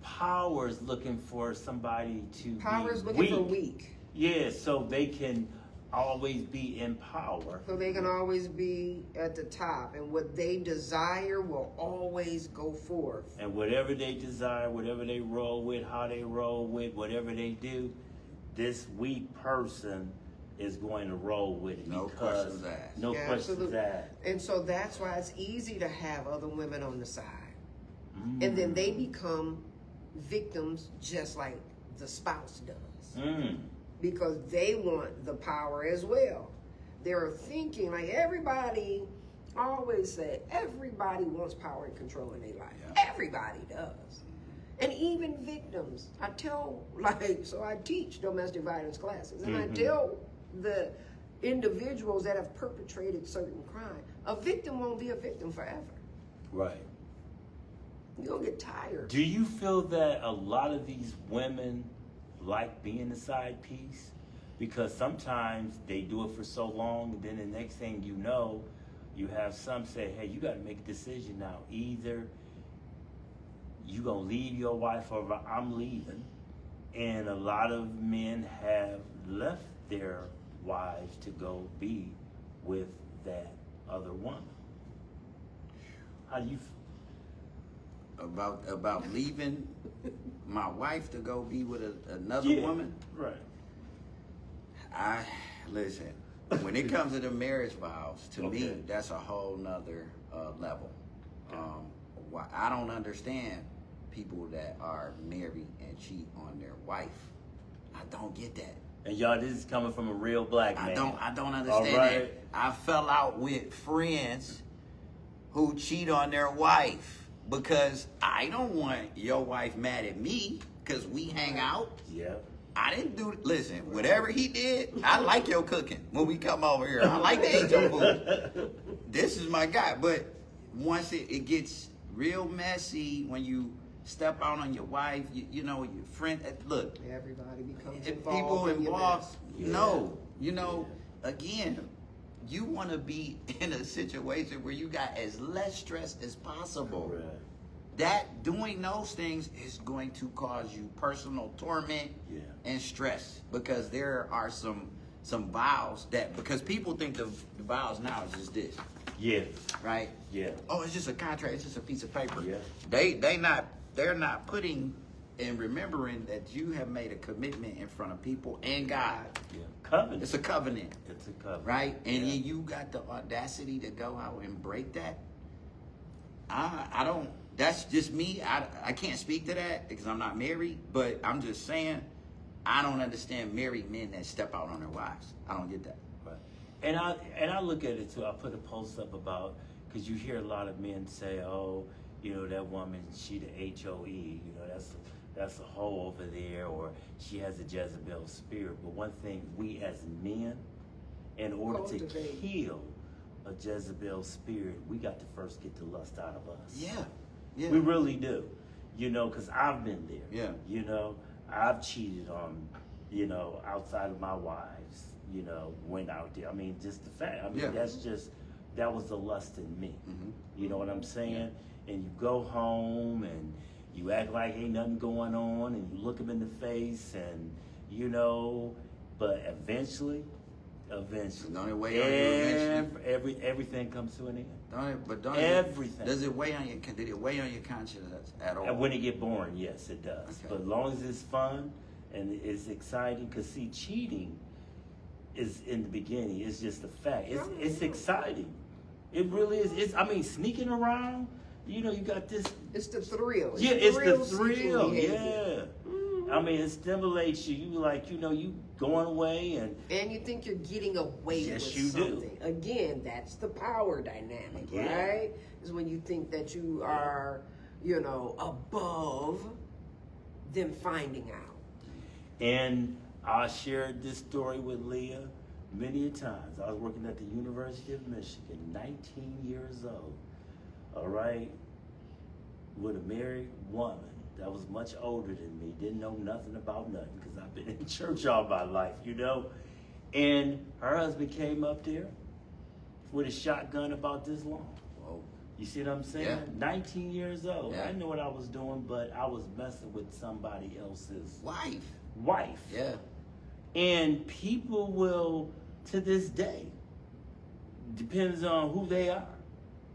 Power's looking for somebody to Power's be looking weak. for weak, Yeah, so they can always be in power. so they can always be at the top, and what they desire will always go forth. And whatever they desire, whatever they roll with, how they roll with, whatever they do, this weak person is going to roll with it. No because questions asked. No Yeah, questions absolutely. asked. And so that's why it's easy to have other women on the side. And then they become victims just like the spouse does. Because they want the power as well. They're thinking, like everybody, I always say, everybody wants power and control in their life. Yeah. Everybody does. And even victims. I tell, so I teach domestic violence classes, and I tell the individuals that have perpetrated certain crime, a victim won't be a victim forever. Right. You're gonna get tired. Do you feel that a lot of these women like being the side piece? Because sometimes they do it for so long, and then the next thing you know, you have some say, hey, you got to make a decision now. Either you going to leave your wife or I'm leaving. And a lot of men have left their wives to go be with that other woman. How do you About leaving my wife to go be with another woman. Right. I listen. When it comes to the marriage vows, to me, Okay. that's a whole nother level. Why I don't understand people that are married and cheat on their wife. I don't get that. And y'all, this is coming from a real black man. I don't understand All that. right. I fell out with friends who cheat on their wife because I don't want your wife mad at me because we hang out. Yeah. I didn't do. Listen, whatever he did, I like your cooking when we come over here. I like to eat your food. This is my guy. But once it gets real messy when you step out on your wife, you know, your friend. Look, Everybody becomes if involved. people in your involved, mess. no, you know, again, you want to be in a situation where you got as less stress as possible. Right. That doing those things is going to cause you personal torment and stress because there are some vows that because people think the vows now is just this, Yeah. right? Yeah. Oh, it's just a contract. It's just a piece of paper. Yeah. They're not putting and remembering that you have made a commitment in front of people and God. Yeah. Covenant. It's a covenant, It's a covenant. right? And Yeah. then you got the audacity to go out and break that. I don't. That's just me. I can't speak to that because I'm not married. But I'm just saying, I don't understand married men that step out on their wives. I don't get that. Right. And I look at it too. I put a post up about because you hear a lot of men say, "Oh, you know that woman, she the HOE. You know that's a hoe over there, or she has a Jezebel spirit." But one thing, we as men, in order to Cultivate. kill a Jezebel spirit, we got to first get the lust out of us. Yeah. Yeah. We really do. You know, because I've been there. Yeah. You know, I've cheated on, you know, outside of my wives, you know, went out there. I mean, just the fact. I mean, Yeah. that was the lust in me. Mhm. You know what I'm saying? And you go home and you act like ain't nothing going on and you look them in the face and, you know, but eventually, Don't it weigh on you eventually? everything comes to an end. Everything. Does it weigh on your? Did it weigh on your conscience at all? And when it get boring, yes, it does. Okay. But as long as it's fun and it's exciting, because see, cheating is in the beginning. It's just a fact. It's exciting. It really is. I mean, sneaking around. you know, you got this. It's the thrill. Yeah, it's the thrill-seeking thrill. behavior. Yeah. I mean, it stimulates you. You like, you know, you going away and you think you're getting away Yes, with you do. something. Again, that's the power dynamic, Yeah. right? Is when you think that you are, you know, above them finding out. And I shared this story with Leah many a times. I was working at the University of Michigan, 19 years old, all right, with a married woman that was much older than me, didn't know nothing about nothing because I've been in church all my life, you know. And her husband came up there with a shotgun about this long. Whoa. You see what I'm saying? Yeah. 19 years old. Yeah. I didn't know what I was doing, but I was messing with somebody else's Wife. wife. Yeah. And people will, to this day, depends on who they are,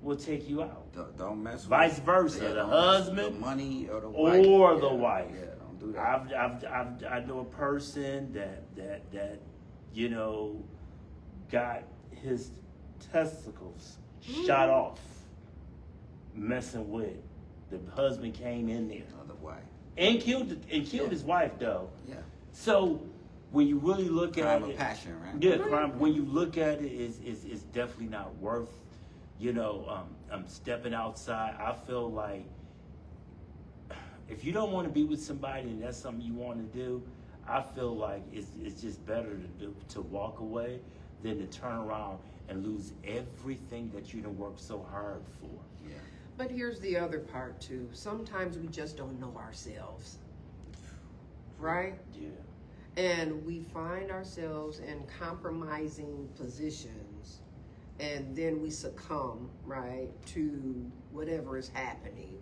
will take you out. Don't mess with Vice versa, yeah, the don't mess with husband the money or the wife. or the Yeah, wife. Yeah, don't do that. I know a person that you know got his testicles shot off messing with. The husband came in there Another wife. and killed his wife though. Yeah. So when you really look Crime at of it, passion, right? yeah, crime. When you look at it, it's definitely not worth. You know, stepping outside. I feel like if you don't want to be with somebody and that's something you want to do, I feel like it's just better to walk away than to turn around and lose everything that you done worked so hard for. Yeah. But here's the other part too. Sometimes we just don't know ourselves, right? Yeah. And we find ourselves in compromising positions, and then we succumb, right, to whatever is happening.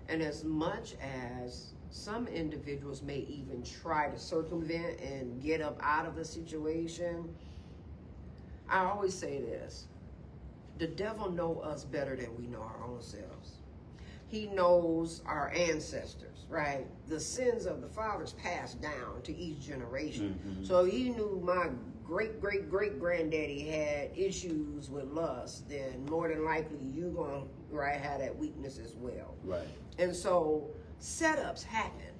And as much as some individuals may even try to circumvent and get up out of the situation, I always say this: the devil knows us better than we know our own selves. He knows our ancestors, right? The sins of the fathers passed down to each generation. Mm-hmm. So he knew my great-great-great-granddaddy had issues with lust, then more than likely you gonna have that weakness as well. Right. And so setups happen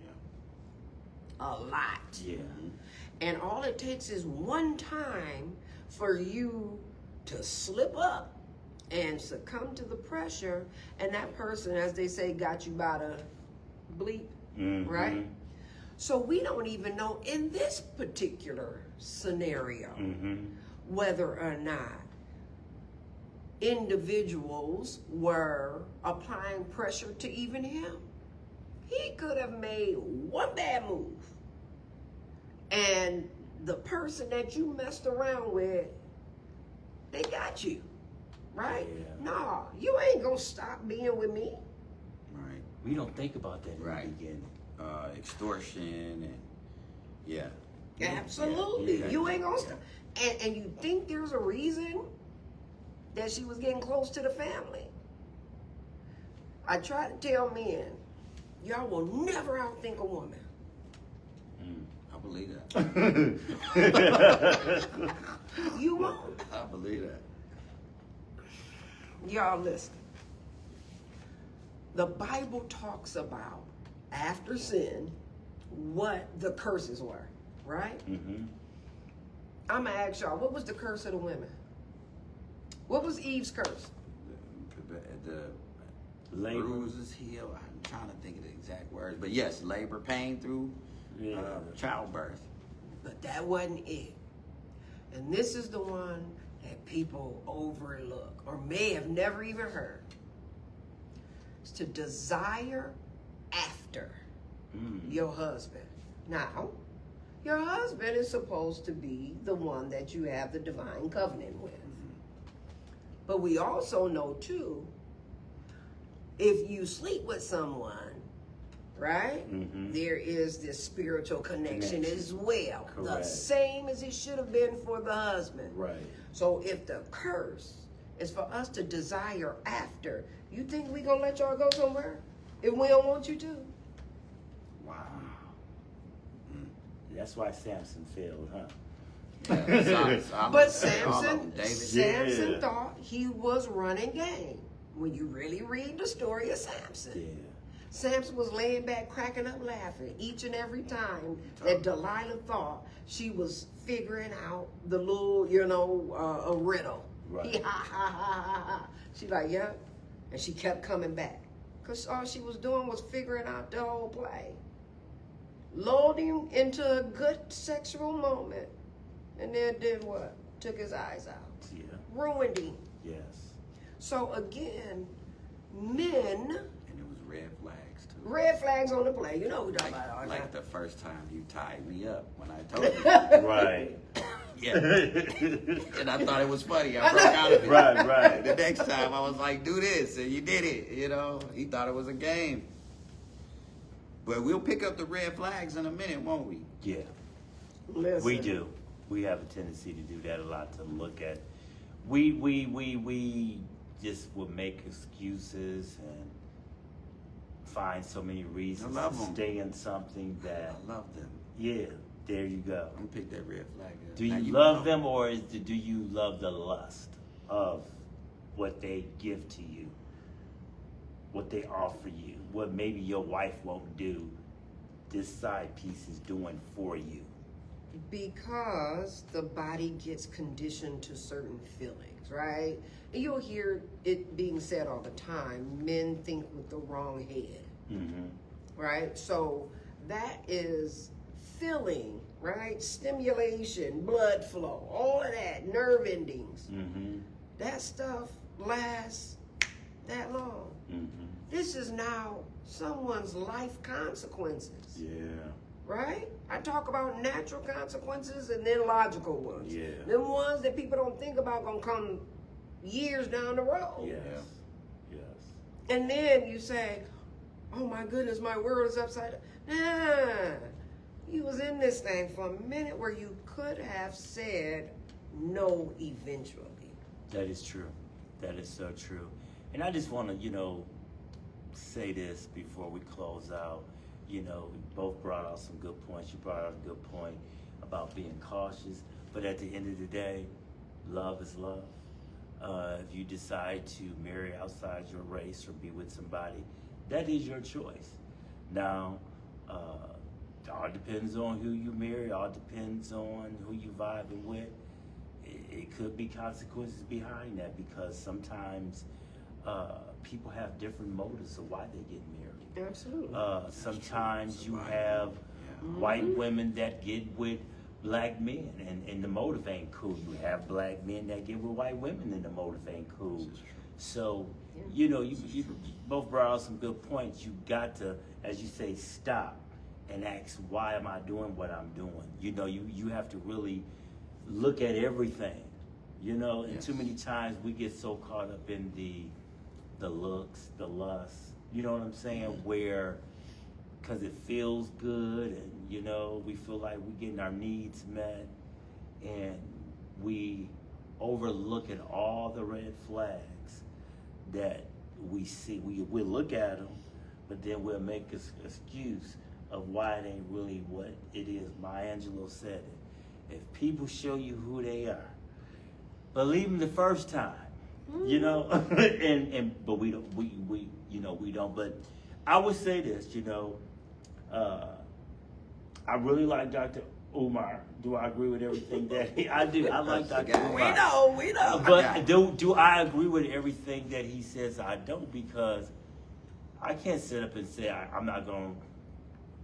Yeah. a lot. Yeah. And all it takes is one time for you to slip up and succumb to the pressure, and that person, as they say, got you by the bleep, Mm-hmm. right? So we don't even know in this particular scenario Mm-hmm. whether or not individuals were applying pressure to even him. He could have made one bad move, and the person that you messed around with, they got you, right? Yeah. Nah, you ain't gonna stop being with me. Right. We don't think about that in Right. the beginning. Extortion and yeah. Absolutely. Yeah. You ain't gonna stop. And you think there's a reason that she was getting close to the family? I try to tell men, y'all will never outthink a woman. I believe that. You won't. I believe that. Y'all listen. The Bible talks about, after sin, what the curses were, right? Mm-hmm. I'm gonna ask y'all, what was the curse of the women? What was Eve's curse? The Labor. bruises heal. I'm trying to think of the exact words, but yes, labor, pain through Yeah. childbirth. But that wasn't it. And this is the one that people overlook or may have never even heard. It's to desire after your husband. Now, your husband is supposed to be the one that you have the divine covenant with. But we also know too, if you sleep with someone, right? There is this spiritual connection as well. The Correct. same as it should have been for the husband. Right. So if the curse is for us to desire after, you think we gonna let y'all go somewhere if we don't want you to? Wow. That's why Samson failed, huh? Yeah, Solomon, But all of them, Samson David. Samson Yeah. thought he was running game. when you really read the story of Samson. Yeah. Samson was laying back, cracking up, laughing each and every time that Delilah thought she was figuring out the little, a riddle. Right. Ha, ha, ha, ha, ha. She like, yeah. And she kept coming back. Because all she was doing was figuring out the whole play. Lulled him into a good sexual moment. And then did what? Took his eyes out. Yeah. Ruined him. Yes. So again, men... And it was red flags too. Red flags on the play. You know what we're talking about all Like that. the first time you tied me up when I told you. Right. Yeah. And I thought it was funny. I broke out of it. Right. The next time I was like, do this, and you did it. He thought it was a game. But we'll pick up the red flags in a minute, won't we? Yeah. Listen. We do. We have a tendency to do that a lot, to look at. We just will make excuses and find so many reasons I love to 'em. stay in something that. I love them. Yeah. There you go. I'm gonna pick that red flag up. Do Now, you you love know. them, or do you love the lust of what they give to you, what they offer you, what maybe your wife won't do? This side piece is doing for you. Because the body gets conditioned to certain feelings, right? And you'll hear it being said all the time, men think with the wrong head, Mm-hmm. right? So that is feeling, right? Stimulation, blood flow, all of that, nerve endings. Mm-hmm. That stuff lasts that long. Mm-hmm. This is now someone's life consequences, Yeah. right? I talk about natural consequences and then logical ones. Yeah. Them ones that people don't think about gonna come years down the road. Yes. Yeah. Yes. And then you say, oh my goodness, my world is upside down. Nah, you was in this thing for a minute where you could have said no eventually. That is true. That is so true. And I just want to, say this before we close out. We both brought out some good points. You brought out a good point about being cautious. But at the end of the day, love is love. If you decide to marry outside your race or be with somebody, that is your choice. Now, all depends on who you marry. All depends on who you vibing with. It could be consequences behind that, because sometimes people have different motives of why they get married. Absolutely. Sometimes you have white women that get with black men, and the motive ain't cool. You have black men that get with white women, and the motive ain't cool. So, you both brought out some good points. You got to, as you say, stop and ask, why am I doing what I'm doing? You have to really look at everything, and Yes. too many times we get so caught up in the looks, the lust, you know what I'm saying, where, because it feels good, and we feel like we're getting our needs met, and we overlook at all the red flags that we see. We'll look at them, but then we'll make an excuse of why it ain't really what it is. Maya Angelou said it. If people show you who they are, believe them the first time, but we don't. But I would say this, I really like Dr. Umar. Do I agree with everything that I do? I like Dr. Umar. We know. But do I agree with everything that he says? I don't, because I can't sit up and say I'm not going.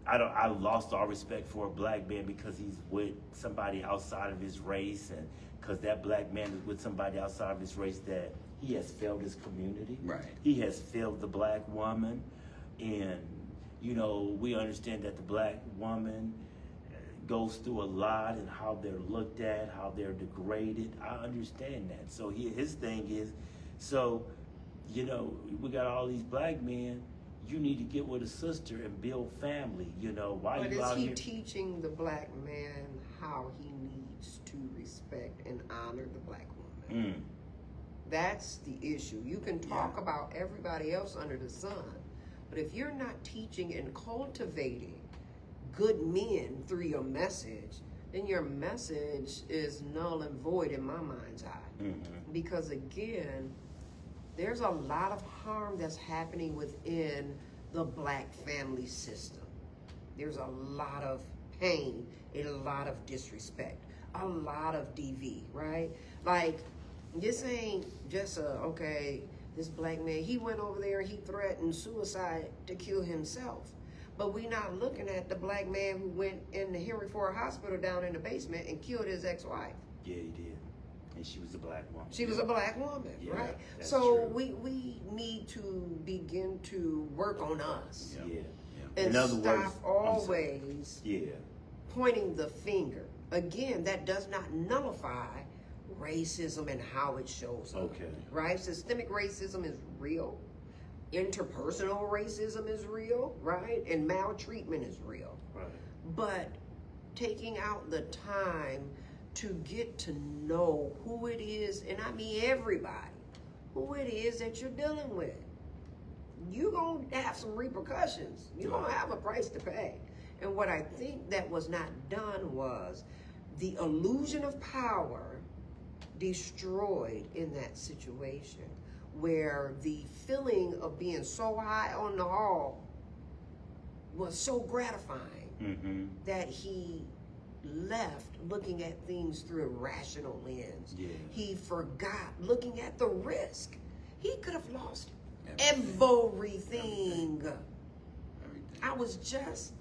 I lost all respect for a black man because he's with somebody outside of his race, and because that black man is with somebody outside of his race, that he has failed his community. Right. He has failed the black woman, and we understand that the black woman goes through a lot, and how they're looked at, how they're degraded. I understand that. So his thing is, we got all these black men. You need to get with a sister and build family. Why But you is out he here? teaching the black man how he needs to respect and honor the black woman? That's the issue. You can talk about everybody else under the sun, but if you're not teaching and cultivating good men through your message, then your message is null and void in my mind's eye. Mm-hmm. Because again, there's a lot of harm that's happening within the black family system. There's a lot of pain, a lot of disrespect, a lot of DV, right? Like, this ain't just this black man, he went over there, he threatened suicide to kill himself. But we not looking at the black man who went in the Henry Ford Hospital down in the basement and killed his ex-wife. Yeah, he did. And she was a black woman. She was a black woman, Yeah, right? that's So true. we need to begin to work on us. Yeah. And In other stop words, always yeah. pointing the finger. Again, that does not nullify racism and how it shows up. Okay. Right? Systemic racism is real. Interpersonal racism is real, right? And maltreatment is real. Right. But taking out the time to get to know who it is, and I mean everybody, who it is that you're dealing with. You're going to have some repercussions. You're going to have a price to pay. And what I think that was not done was the illusion of power destroyed in that situation, where the feeling of being so high on the hall was so gratifying that he left looking at things through a rational lens. Yeah. He forgot looking at the risk. He could have lost everything. Everything. I was just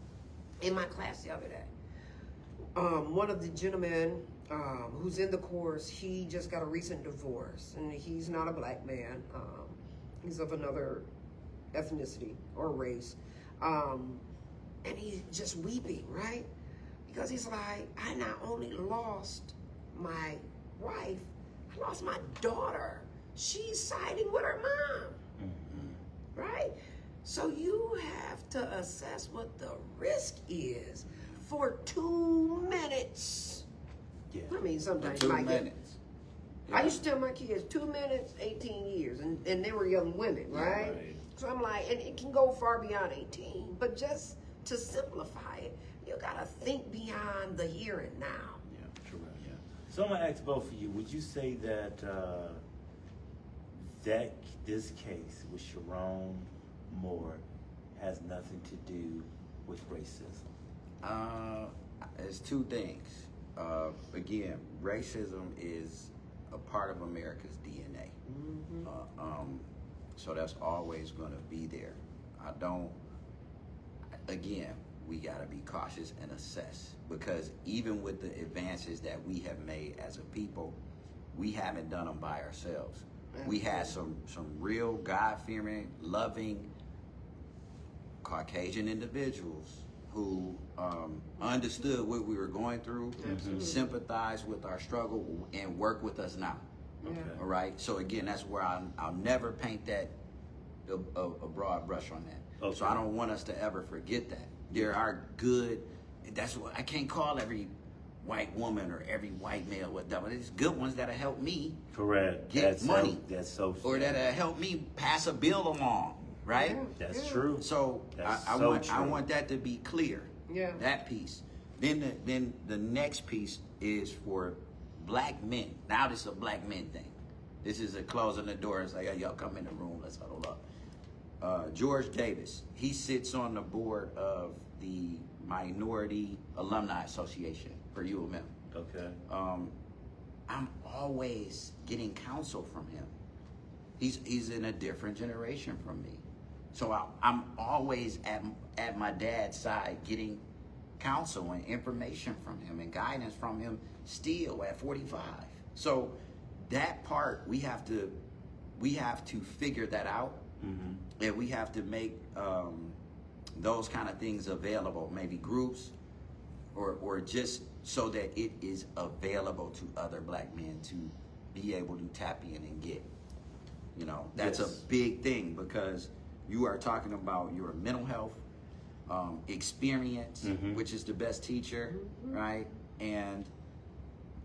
in my class the other day. One of the gentlemen who's in the course, he just got a recent divorce, and he's not a black man. He's of another ethnicity or race. And he's just weeping, right? Because he's like, I not only lost my wife, I lost my daughter. She's siding with her mom, right? So you have to assess what the risk is for 2 minutes. Yeah. I mean, sometimes 2 you might get. minutes. I used to tell my kids 2 minutes, 18 years, and they were young women, right? Right. So I'm like, and it can go far beyond 18, but just to simplify it, you gotta think beyond the here and now. Yeah, true. Yeah. So I'm gonna ask both of you. Would you say that this case with Sharon Moore has nothing to do with racism? It's two things. Again, racism is a part of America's DNA. So that's always going to be there. Again, we got to be cautious and assess, because even with the advances that we have made as a people, we haven't done them by ourselves. We had some real God-fearing, loving Caucasian individuals who understood what we were going through, sympathized with our struggle, and work with us now. Yeah. All right. So again, that's where I'll never paint that a broad brush on that. Okay. So I don't want us to ever forget that there are good. That's what I can't call every white woman or every white male whatever. There's good ones that'll help me Correct. get money, That's so. or that'll help me pass a bill along. Right. Yeah. That's true. So That's I so want true. that to be clear. Yeah. That piece. Then the next piece is for black men. Now this is a black men thing. This is a closing the door and say, hey, y'all come in the room, let's huddle up. George Davis, he sits on the board of the Minority Alumni Association for U of M. Okay. I'm always getting counsel from him. He's in a different generation from me. So I'm always at my dad's side getting counsel and information from him and guidance from him still at 45. So that part we have to figure that out, and we have to make those kind of things available, maybe groups or just so that it is available to other black men to be able to tap in and get. You know, that's Yes. a big thing, because you are talking about your mental health, experience, which is the best teacher, right? And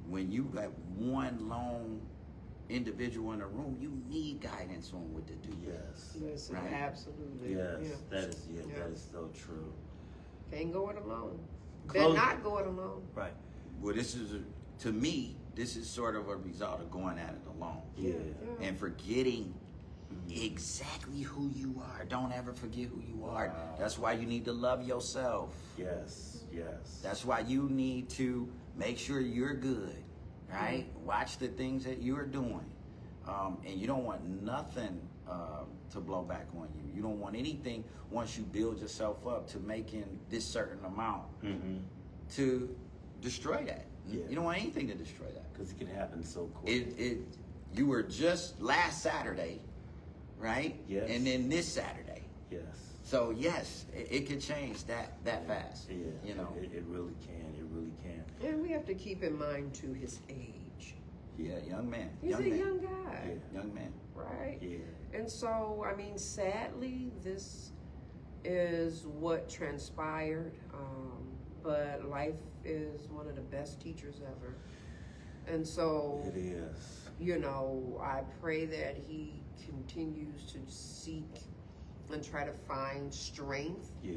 when you got one lone individual in a room, you need guidance on what to do. Yes. Listen, Right. absolutely. Yes. Yeah. That is. Yeah, Yeah. That is so true. Can't go it alone. Close- Better not go it alone. Right. Well, to me, this is sort of a result of going at it alone Yeah. and forgetting exactly who you are. Don't ever forget who you are. Wow. That's why you need to love yourself. Yes, yes. That's why you need to make sure you're good, right? Watch the things that you're doing. And you don't want nothing to blow back on you. You don't want anything once you build yourself up to making this certain amount to destroy that. Yeah. You don't want anything to destroy that. Because it can happen so quick. You were just last Saturday, right? Yes. And then this Saturday. Yes. So yes, it could change that fast. Yeah. You know. It really can. It really can. And we have to keep in mind too his age. Yeah, young man. He's a young guy, Yeah. Young man. right? Yeah. And so, I mean, sadly, this is what transpired. But life is one of the best teachers ever. And so, It is. you know, I pray that he continues to seek and try to find strength Yeah.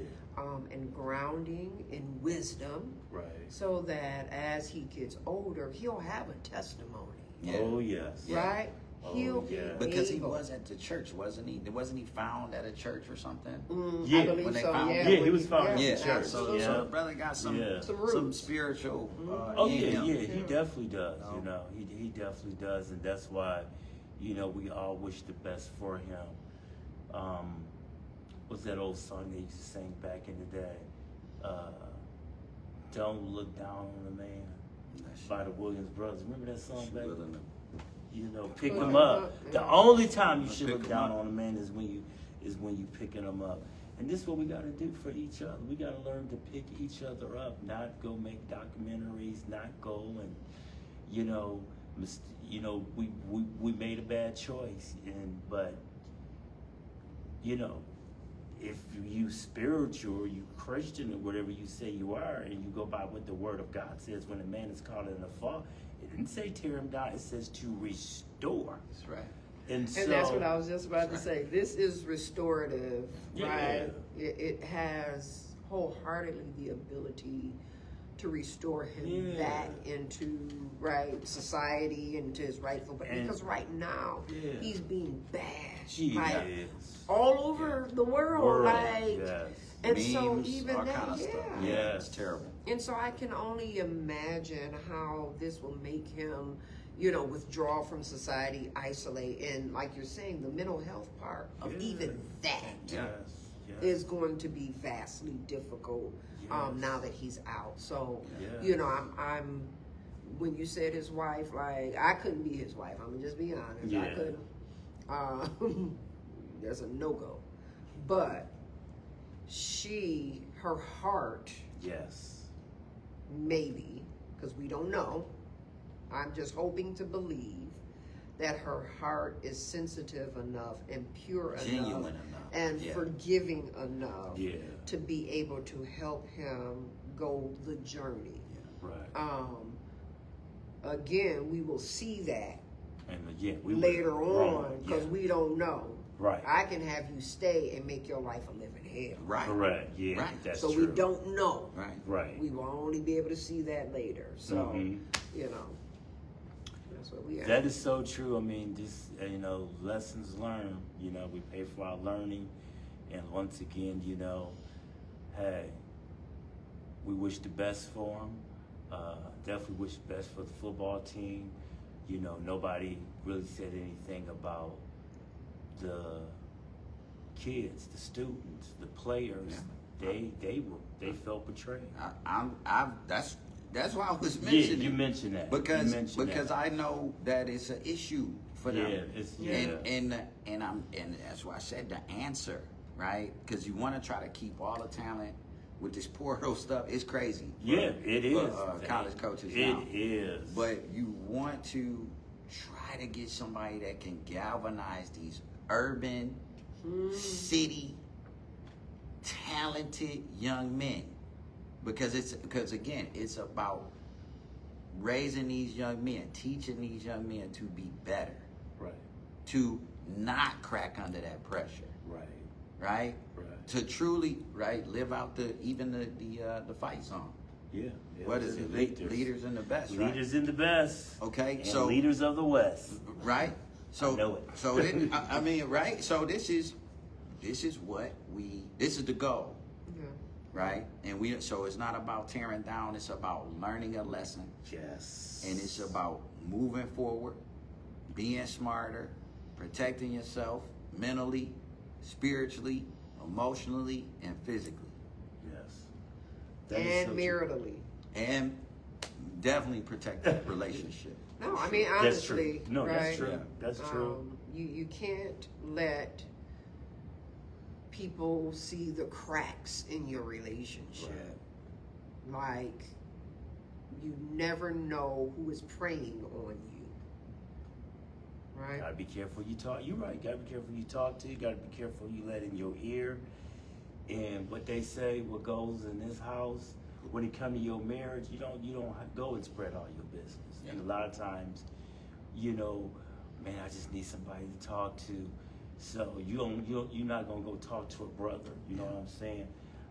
and grounding in wisdom, Right. so that as he gets older, he'll have a testimony, Yeah. Oh, yes. right? Oh, He'll be yeah. Because he able. was at the church, wasn't he? Wasn't he found at a church or something? Yeah, I believe when they so. found Yeah, him. Yeah, he was found Yeah, at the church. So Yeah. the brother got some Yeah. Some some roots. spiritual. Oh in yeah, him. yeah, he Yeah. definitely does. No. You know, he definitely does, and that's why, you know, we all wish the best for him. What's that old song they used to sing back in the day? Don't Look Down on a Man by the Williams Brothers. Remember that song She back? willing to- You know, pick Pick him 'em up. up, The yeah. only time you should Pick look 'em down up. on a man is when you picking them up. And this is what we got to do for each other. We got to learn to pick each other up, not go make documentaries, not go and, you know, we made a bad choice, but you know, if you spiritual or you Christian or whatever you say you are, and you go by what the Word of God says, when a man is caught in a fault, it didn't say tear him down. It says to restore. That's right. And so, And that's what I was just about to say. This is restorative, Yeah. right? It has wholeheartedly the ability to restore him Yeah. back into society and to his rightful. But And- because right now Yeah. he's being bashed he like, is. all over the world, like. Yes. And so Memes, even all that, kind of yeah. stuff. Yeah. It's terrible. And so I can only imagine how this will make him, you know, withdraw from society, isolate, and like you're saying, the mental health part of Yeah. even that Yeah. Yes. is going to be vastly difficult Yes. now that he's out. So, Yes. you know, I'm when you said his wife, like, I couldn't be his wife. I'm gonna just be honest. I Yeah. couldn't. There's a no-go. But her heart, Yes. maybe, because we don't know, I'm just hoping to believe that her heart is sensitive enough and pure Genuine enough enough. and Yeah. forgiving enough Yeah. to be able to help him go the journey. Right. Again, we will see that And again, we later were wrong. on because Yeah. we don't know. Right. I can have you stay and make your life a living hell. Right. Correct. Yeah. Right. That's So true. we don't know. Right. Right. We will only be able to see that later. So, Mhm. you know, that's what we are. That is so true. I mean, just, you know, lessons learned. You know, we pay for our learning, and once again, you know, hey, we wish the best for them. Definitely wish the best for the football team. You know, nobody really said anything about the kids, the students, the players. Yeah. They felt betrayed. That's why I was Yeah, mentioning. you mentioned that. because You mentioned because that. I know that it's an issue for them. Yeah, And that's why I said the answer, right? Because you want to try to keep all the talent with this portal stuff. It's crazy. Yeah, it is. For college coaches It now. is. But you want to try to get somebody that can galvanize these urban, city, talented young men. Because again, it's about raising these young men, teaching these young men to be better, Right. to not crack under that pressure, Right. right? Right. To truly, right, live out the fight song. Yeah. What is it? Leaders in the best, right? Leaders in the best. Okay, And so leaders of the West. right? So I know it. So then, I mean, right? So this is the goal, Yeah. right? And so it's not about tearing down. It's about learning a lesson, Yes. and it's about moving forward, being smarter, protecting yourself mentally, spiritually, emotionally, and physically, Yes. That is And so true. maritally. and definitely protect that relationship. No, I mean That's true. honestly, No, right? that's true. Yeah. That's true. You can't let people see the cracks in your relationship. Like you never know who is preying on you. Right? Gotta be careful you talk. You're right. Gotta be careful you talk to. You gotta be careful you let in your ear. And what they say, what goes in this house, when it come to your marriage, you don't go and spread all your business. And a lot of times, man, I just need somebody to talk to. So you're not gonna go talk to a brother. You know what I'm saying?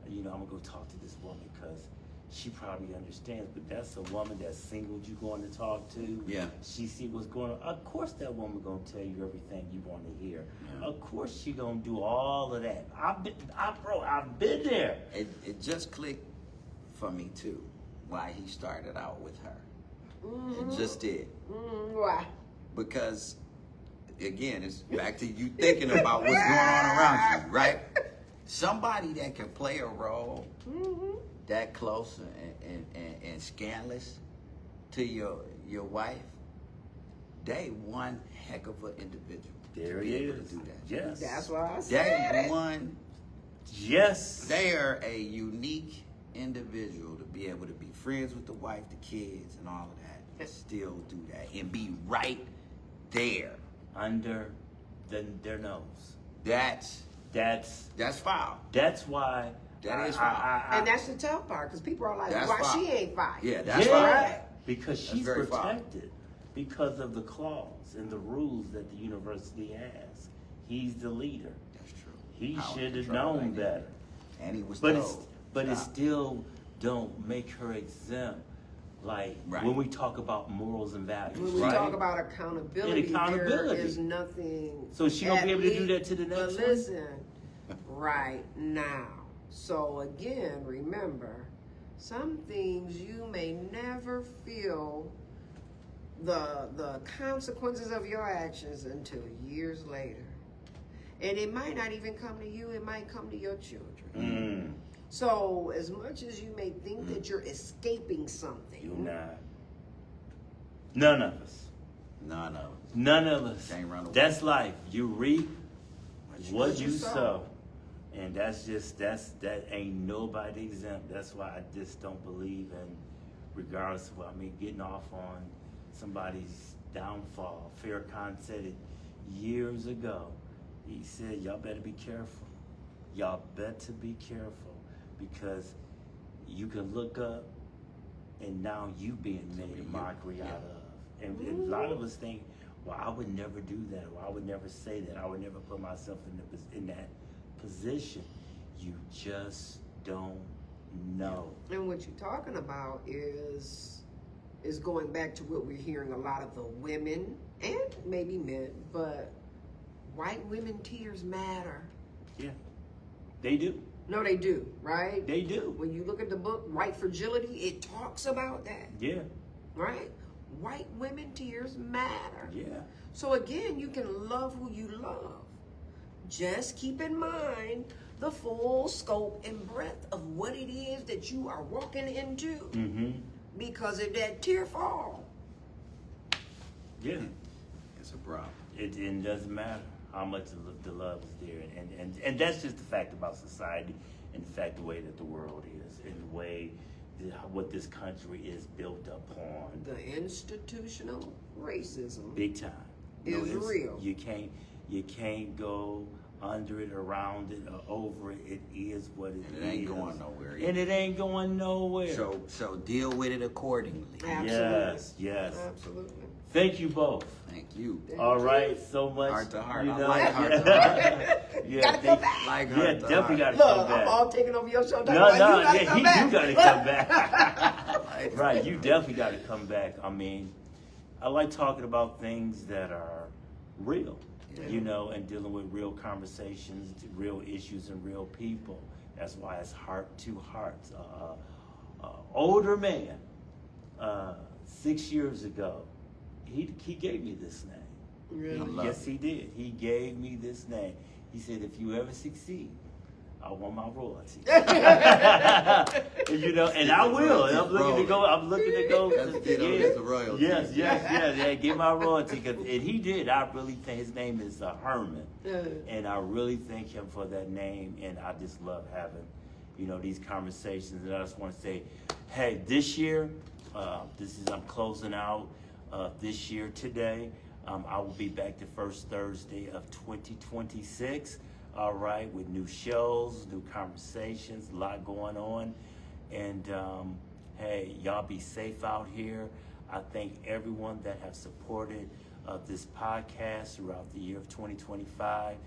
I'm gonna go talk to this woman because she probably understands. But that's a woman that's single. You going to talk to? Yeah. She see what's going on. Of course, that woman gonna tell you everything you want to hear. Yeah. Of course, she gonna do all of that. I've been there. It just clicked for me too why he started out with her. It just did. Why? Because again, it's back to you thinking about what's going on around you, right? Somebody that can play a role that close and scandalous to your wife, they one heck of an individual. There to he be able is. to do that. Yes. That's why I said They one. Yes. They are a unique individual to be able to be friends with the wife, the kids, and all of that, and still do that and be right there. Under their nose. That's foul. That's why. That is foul. and that's the tough part because people are like, That's why fine. she ain't fired? Yeah, that's yeah, foul. because That's she's very foul. protected because of the clause and the rules that the university has. He's the leader. That's true. He Power should have control, known ain't it? better. And he was But told. it stop. still don't make her exempt. Like Right. when we talk about morals and values, When we right? talk about accountability, And accountability. there is nothing. So she gonna be able to do at that to the But next one? listen, right now. So again, remember, some things you may never feel the consequences of your actions until years later. And it might not even come to you, it might come to your children. So as much as you may think that you're escaping something, You're not. None of us. None of it. None of us. Can't run away. That's life. You reap what you sow. sow. And that ain't nobody exempt. That's why I just don't believe in, regardless of getting off on somebody's downfall. Farrakhan said it years ago. He said, y'all better be careful. Y'all better be careful because you can look up and now you being made a mockery out of. And a lot of us think, well, I would never do that, or I would never say that, I would never put myself in that position. You just don't know. and what you're talking about is going back to what we're hearing a lot of the women and maybe men, but white women tears matter. Yeah, they do. No, they do, right? They do. When you look at the book, White Fragility, it talks about that, Yeah, right? White women tears matter. yeah. So again, you can love who you love. Just keep in mind the full scope and breadth of what it is that you are walking into. Mm-hmm. Because if that tear fall, Yeah. It's a problem. It doesn't matter how much the love is there, and that's just the fact about society, and the fact the way that the world is, and the way what this country is built upon. the institutional racism Big time. is it's- real. You can't go under it, around it, or over it. It is what it is. And it ain't going nowhere. And it ain't going nowhere. So deal with it accordingly. Absolutely. Yes. Absolutely. Thank you both. Thank you. All right, so much. Heart to heart. you I know, like heart to heart. Yeah, Gotta come back. Like Yeah, heart to definitely heart. got to come Look, back. I'm all taking over your show. No, You yeah, gotta he come do back. got to come back. Like- Right, you definitely got to come back. I mean, I like talking about things that are real, Yeah. you know, and dealing with real conversations, real issues, and real people. That's why it's Heart to Hearts. Older man, 6 years ago, he gave me this name. Really? Yes, he did. He gave me this name. He said, if you ever succeed, I want my royalty. You know, and I will. And I'm looking to go. Let's get on his royalty. Yes. Get my royalty. And he did. I really think his name is Herman, Yeah. and I really thank him for that name. And I just love having, you know, these conversations. And I just want to say, hey, this year, I'm closing out this year today. I will be back the first Thursday of 2026. All right, with new shows, new conversations, a lot going on. And hey, y'all be safe out here. I thank everyone that have supported this podcast throughout the year of 2025.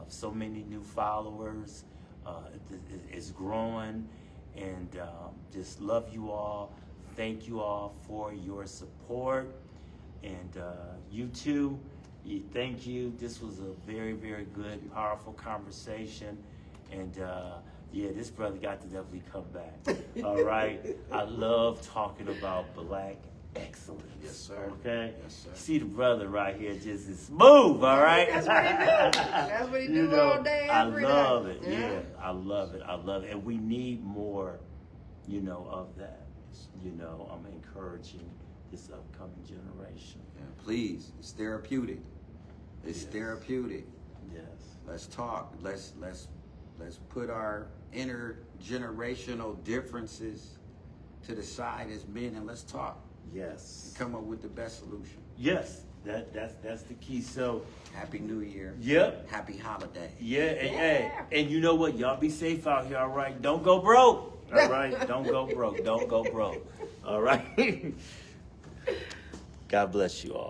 So many new followers. It's growing. And just love you all. Thank you all for your support. And you too. Thank you. This was a very, very good, powerful conversation. And yeah, this brother got to definitely come back. All right. I love talking about Black excellence. Yes, sir. Okay? Yes, sir. See the brother right here just is smooth, all right? That's what he do. That's what he do all day, every day. I love it. Yeah. Yeah, I love it. I love it. And we need more, you know, of that. You know, I'm encouraging this upcoming generation. Yeah, please, it's therapeutic. It's Yes. therapeutic. Yes. Let's talk. Let's put our intergenerational differences to the side as men, and let's talk. Yes. And come up with the best solution. Yes. That's the key. So, Happy New Year. yep. Happy holiday. Yeah. And you know what? Y'all be safe out here. All right. Don't go broke. All right. Don't go broke. Don't go broke. All right. God bless you all.